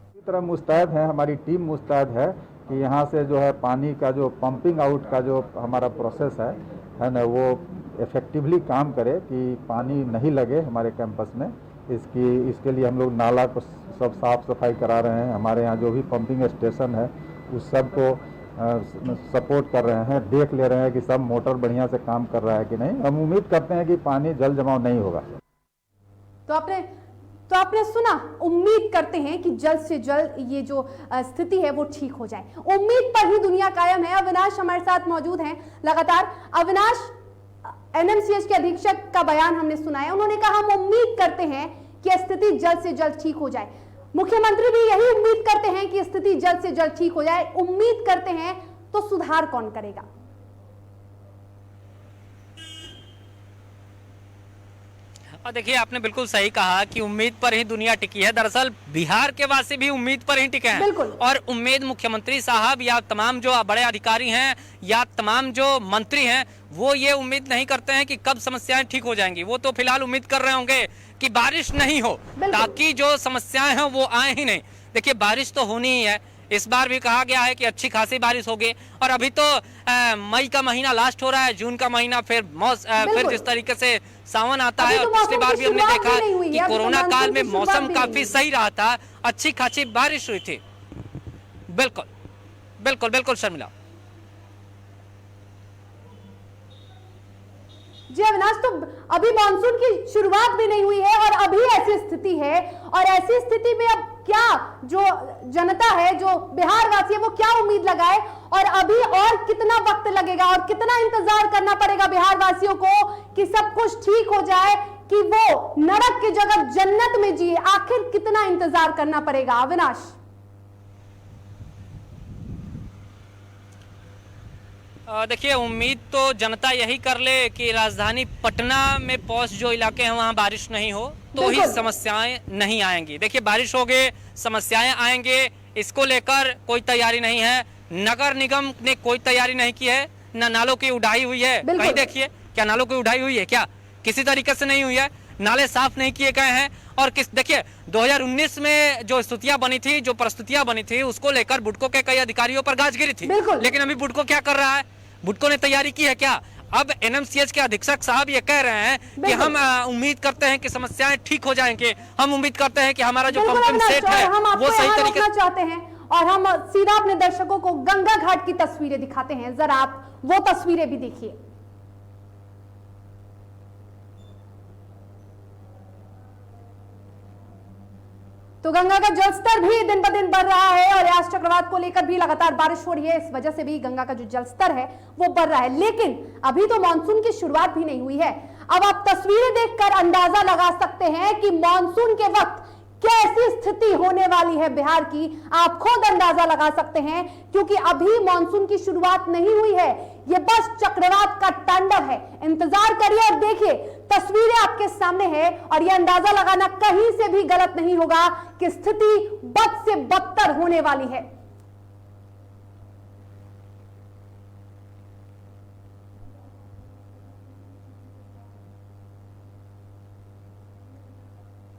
इसी तरह मुस्तैद है, हमारी टीम मुस्तैद है कि यहाँ से जो है पानी का जो पंपिंग आउट का जो हमारा प्रोसेस है ना, वो इफेक्टिवली काम करे कि पानी नहीं लगे हमारे कैंपस में। इसके लिए हम लोग नाला को सब साफ सफाई करा रहे हैं। हमारे यहाँ जो भी पंपिंग स्टेशन है उस सब को सपोर्ट कर रहे हैं, देख ले रहे हैं कि सब मोटर बढ़िया से काम कर रहा है कि नहीं। हम उम्मीद करते हैं कि पानी जल जमाव नहीं होगा। तो आपने सुना, उम्मीद करते हैं कि जल्द से जल्द ये जो स्थिति है वो ठीक हो जाए। उम्मीद पर ही दुनिया कायम है। अविनाश हमारे साथ मौजूद हैं लगातार। अविनाश, एनएमसीएच के अधीक्षक का बयान हमने सुना है, उन्होंने कहा हम उम्मीद करते हैं कि स्थिति जल्द से जल्द ठीक हो जाए। मुख्यमंत्री भी यही उम्मीद करते हैं कि स्थिति जल्द से जल्द ठीक हो जाए। उम्मीद करते हैं तो सुधार कौन करेगा? और देखिए, आपने बिल्कुल सही कहा कि उम्मीद पर ही दुनिया टिकी है। दरअसल बिहार के वासी भी उम्मीद पर ही टिके हैं। और उम्मीद मुख्यमंत्री साहब या तमाम जो बड़े अधिकारी हैं या तमाम जो मंत्री हैं, वो ये उम्मीद नहीं करते हैं कि कब समस्याएं ठीक हो जाएंगी। वो तो फिलहाल उम्मीद कर रहे होंगे कि बारिश नहीं हो, ताकि जो समस्याएं हैं वो आए ही नहीं। देखिए, बारिश तो होनी ही है। इस बार भी कहा गया है कि अच्छी खासी बारिश होगी। और अभी तो मई का महीना लास्ट हो रहा है, जून का महीना फिर जिस तरीके से सावन आता है। और पिछली बार भी हमने देखा कि कोरोना काल में मौसम काफी सही रहा था, अच्छी खासी बारिश हुई थी। बिल्कुल बिल्कुल बिल्कुल शर्मिला जी। अविनाश, तो अभी मानसून की शुरुआत भी नहीं हुई है और अभी ऐसी स्थिति है। और ऐसी स्थिति में अब क्या जो जनता है, जो बिहार वासी है, वो क्या उम्मीद लगाए? और अभी और कितना वक्त लगेगा और कितना इंतजार करना पड़ेगा बिहार वासियों को कि सब कुछ ठीक हो जाए, कि वो नरक की जगह जन्नत में जिए? आखिर कितना इंतजार करना पड़ेगा अविनाश? देखिए, उम्मीद तो जनता यही कर ले कि राजधानी पटना में पहुंच जो इलाके हैं वहां बारिश नहीं हो तो ही समस्याएं नहीं आएंगी। देखिए, बारिश होगे, समस्याएं आएंगे, इसको लेकर कोई तैयारी नहीं है। नगर निगम ने कोई तैयारी नहीं की है, न नालों की उड़ाई हुई है। कहीं देखिए, क्या नालों की उड़ाई हुई है? क्या किसी तरीके से नहीं हुई है। नाले साफ नहीं किए गए हैं। और देखिए, 2019 में जो स्थितियां बनी थी, जो परिस्थितियां बनी थी, उसको लेकर बुडको के कई अधिकारियों पर गाज गिरी थी। लेकिन अभी बुडको क्या कर रहा है? बुडको ने तैयारी की है क्या? अब एनएमसीएच के अधीक्षक साहब ये कह रहे हैं कि हम उम्मीद करते हैं कि समस्याएं ठीक हो जाएंगे। हम उम्मीद करते हैं कि हमारा जो पंपिंग सेट है वो सही तरीके से चाहते हैं। और हम सीधा अपने दर्शकों को गंगा घाट की तस्वीरें दिखाते हैं। जरा आप वो तस्वीरें भी देखिए। तो गंगा का जलस्तर भी दिन ब दिन बढ़ रहा है और यास चक्रवात को लेकर भी लगातार बारिश हो रही है। इस वजह से भी गंगा का जो जलस्तर है वो बढ़ रहा है। लेकिन अभी तो मानसून की शुरुआत भी नहीं हुई है। अब आप तस्वीरें देखकर अंदाजा लगा सकते हैं कि मानसून के वक्त कैसी स्थिति होने वाली है बिहार की। आप खुद अंदाजा लगा सकते हैं, क्योंकि अभी मानसून की शुरुआत नहीं हुई है। ये बस चक्रवात का तांडव है। इंतजार करिए और देखिए, तस्वीरें आपके सामने है और यह अंदाजा लगाना कहीं से भी गलत नहीं होगा कि स्थिति बद से बदतर होने वाली है।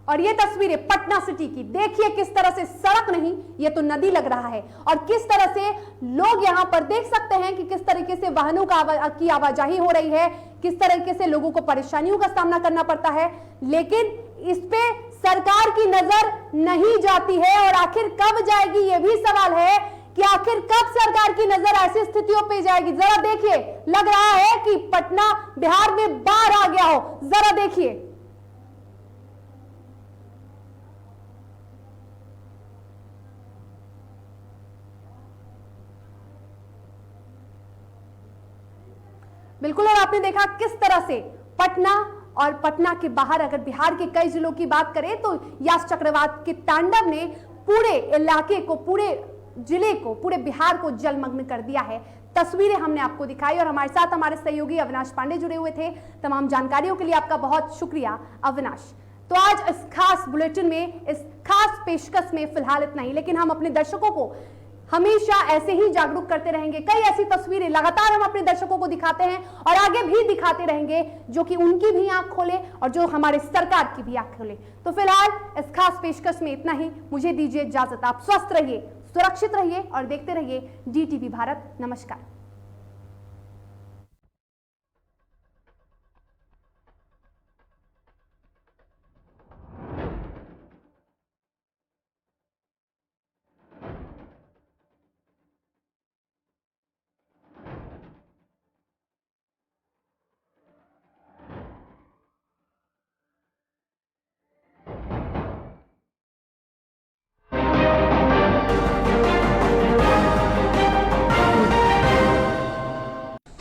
और ये तस्वीरें पटना सिटी की, देखिए किस तरह से सड़क नहीं, ये तो नदी लग रहा है। और किस तरह से लोग यहां पर देख सकते हैं कि किस तरीके से वाहनों की आवाजाही हो रही है, किस तरीके से लोगों को परेशानियों का सामना करना पड़ता है। लेकिन इस पे सरकार की नजर नहीं जाती है। और आखिर कब जाएगी, ये भी सवाल है कि आखिर कब सरकार की नजर ऐसी स्थितियों पे जाएगी। जरा देखिए, लग रहा है कि पटना बिहार में बाढ़ आ गया हो। जरा देखिए, बिल्कुल। और आपने देखा किस तरह से पटना और पटना के बाहर, अगर बिहार के कई जिलों की बात करें तो यास चक्रवात के तांडव ने पूरे इलाके को, पूरे जिले को, पूरे बिहार को जलमग्न कर दिया है। तस्वीरें हमने आपको दिखाई और हमारे साथ हमारे सहयोगी अविनाश पांडे जुड़े हुए थे। तमाम जानकारियों के लिए आपका बहुत शुक्रिया अविनाश। तो आज इस खास बुलेटिन में, इस खास पेशकश में फिलहाल इतना ही। लेकिन हम अपने दर्शकों को हमेशा ऐसे ही जागरूक करते रहेंगे। कई ऐसी तस्वीरें लगातार हम अपने दर्शकों को दिखाते हैं और आगे भी दिखाते रहेंगे, जो कि उनकी भी आंख खोले और जो हमारे सरकार की भी आंख खोले। तो फिलहाल इस खास पेशकश में इतना ही। मुझे दीजिए इजाजत। आप स्वस्थ रहिए, सुरक्षित रहिए और देखते रहिए DTV भारत। नमस्कार।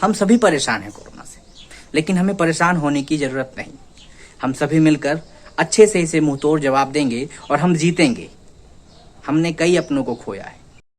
हम सभी परेशान हैं कोरोना से, लेकिन हमें परेशान होने की ज़रूरत नहीं। हम सभी मिलकर अच्छे से इसे मुंहतोड़ जवाब देंगे और हम जीतेंगे। हमने कई अपनों को खोया है,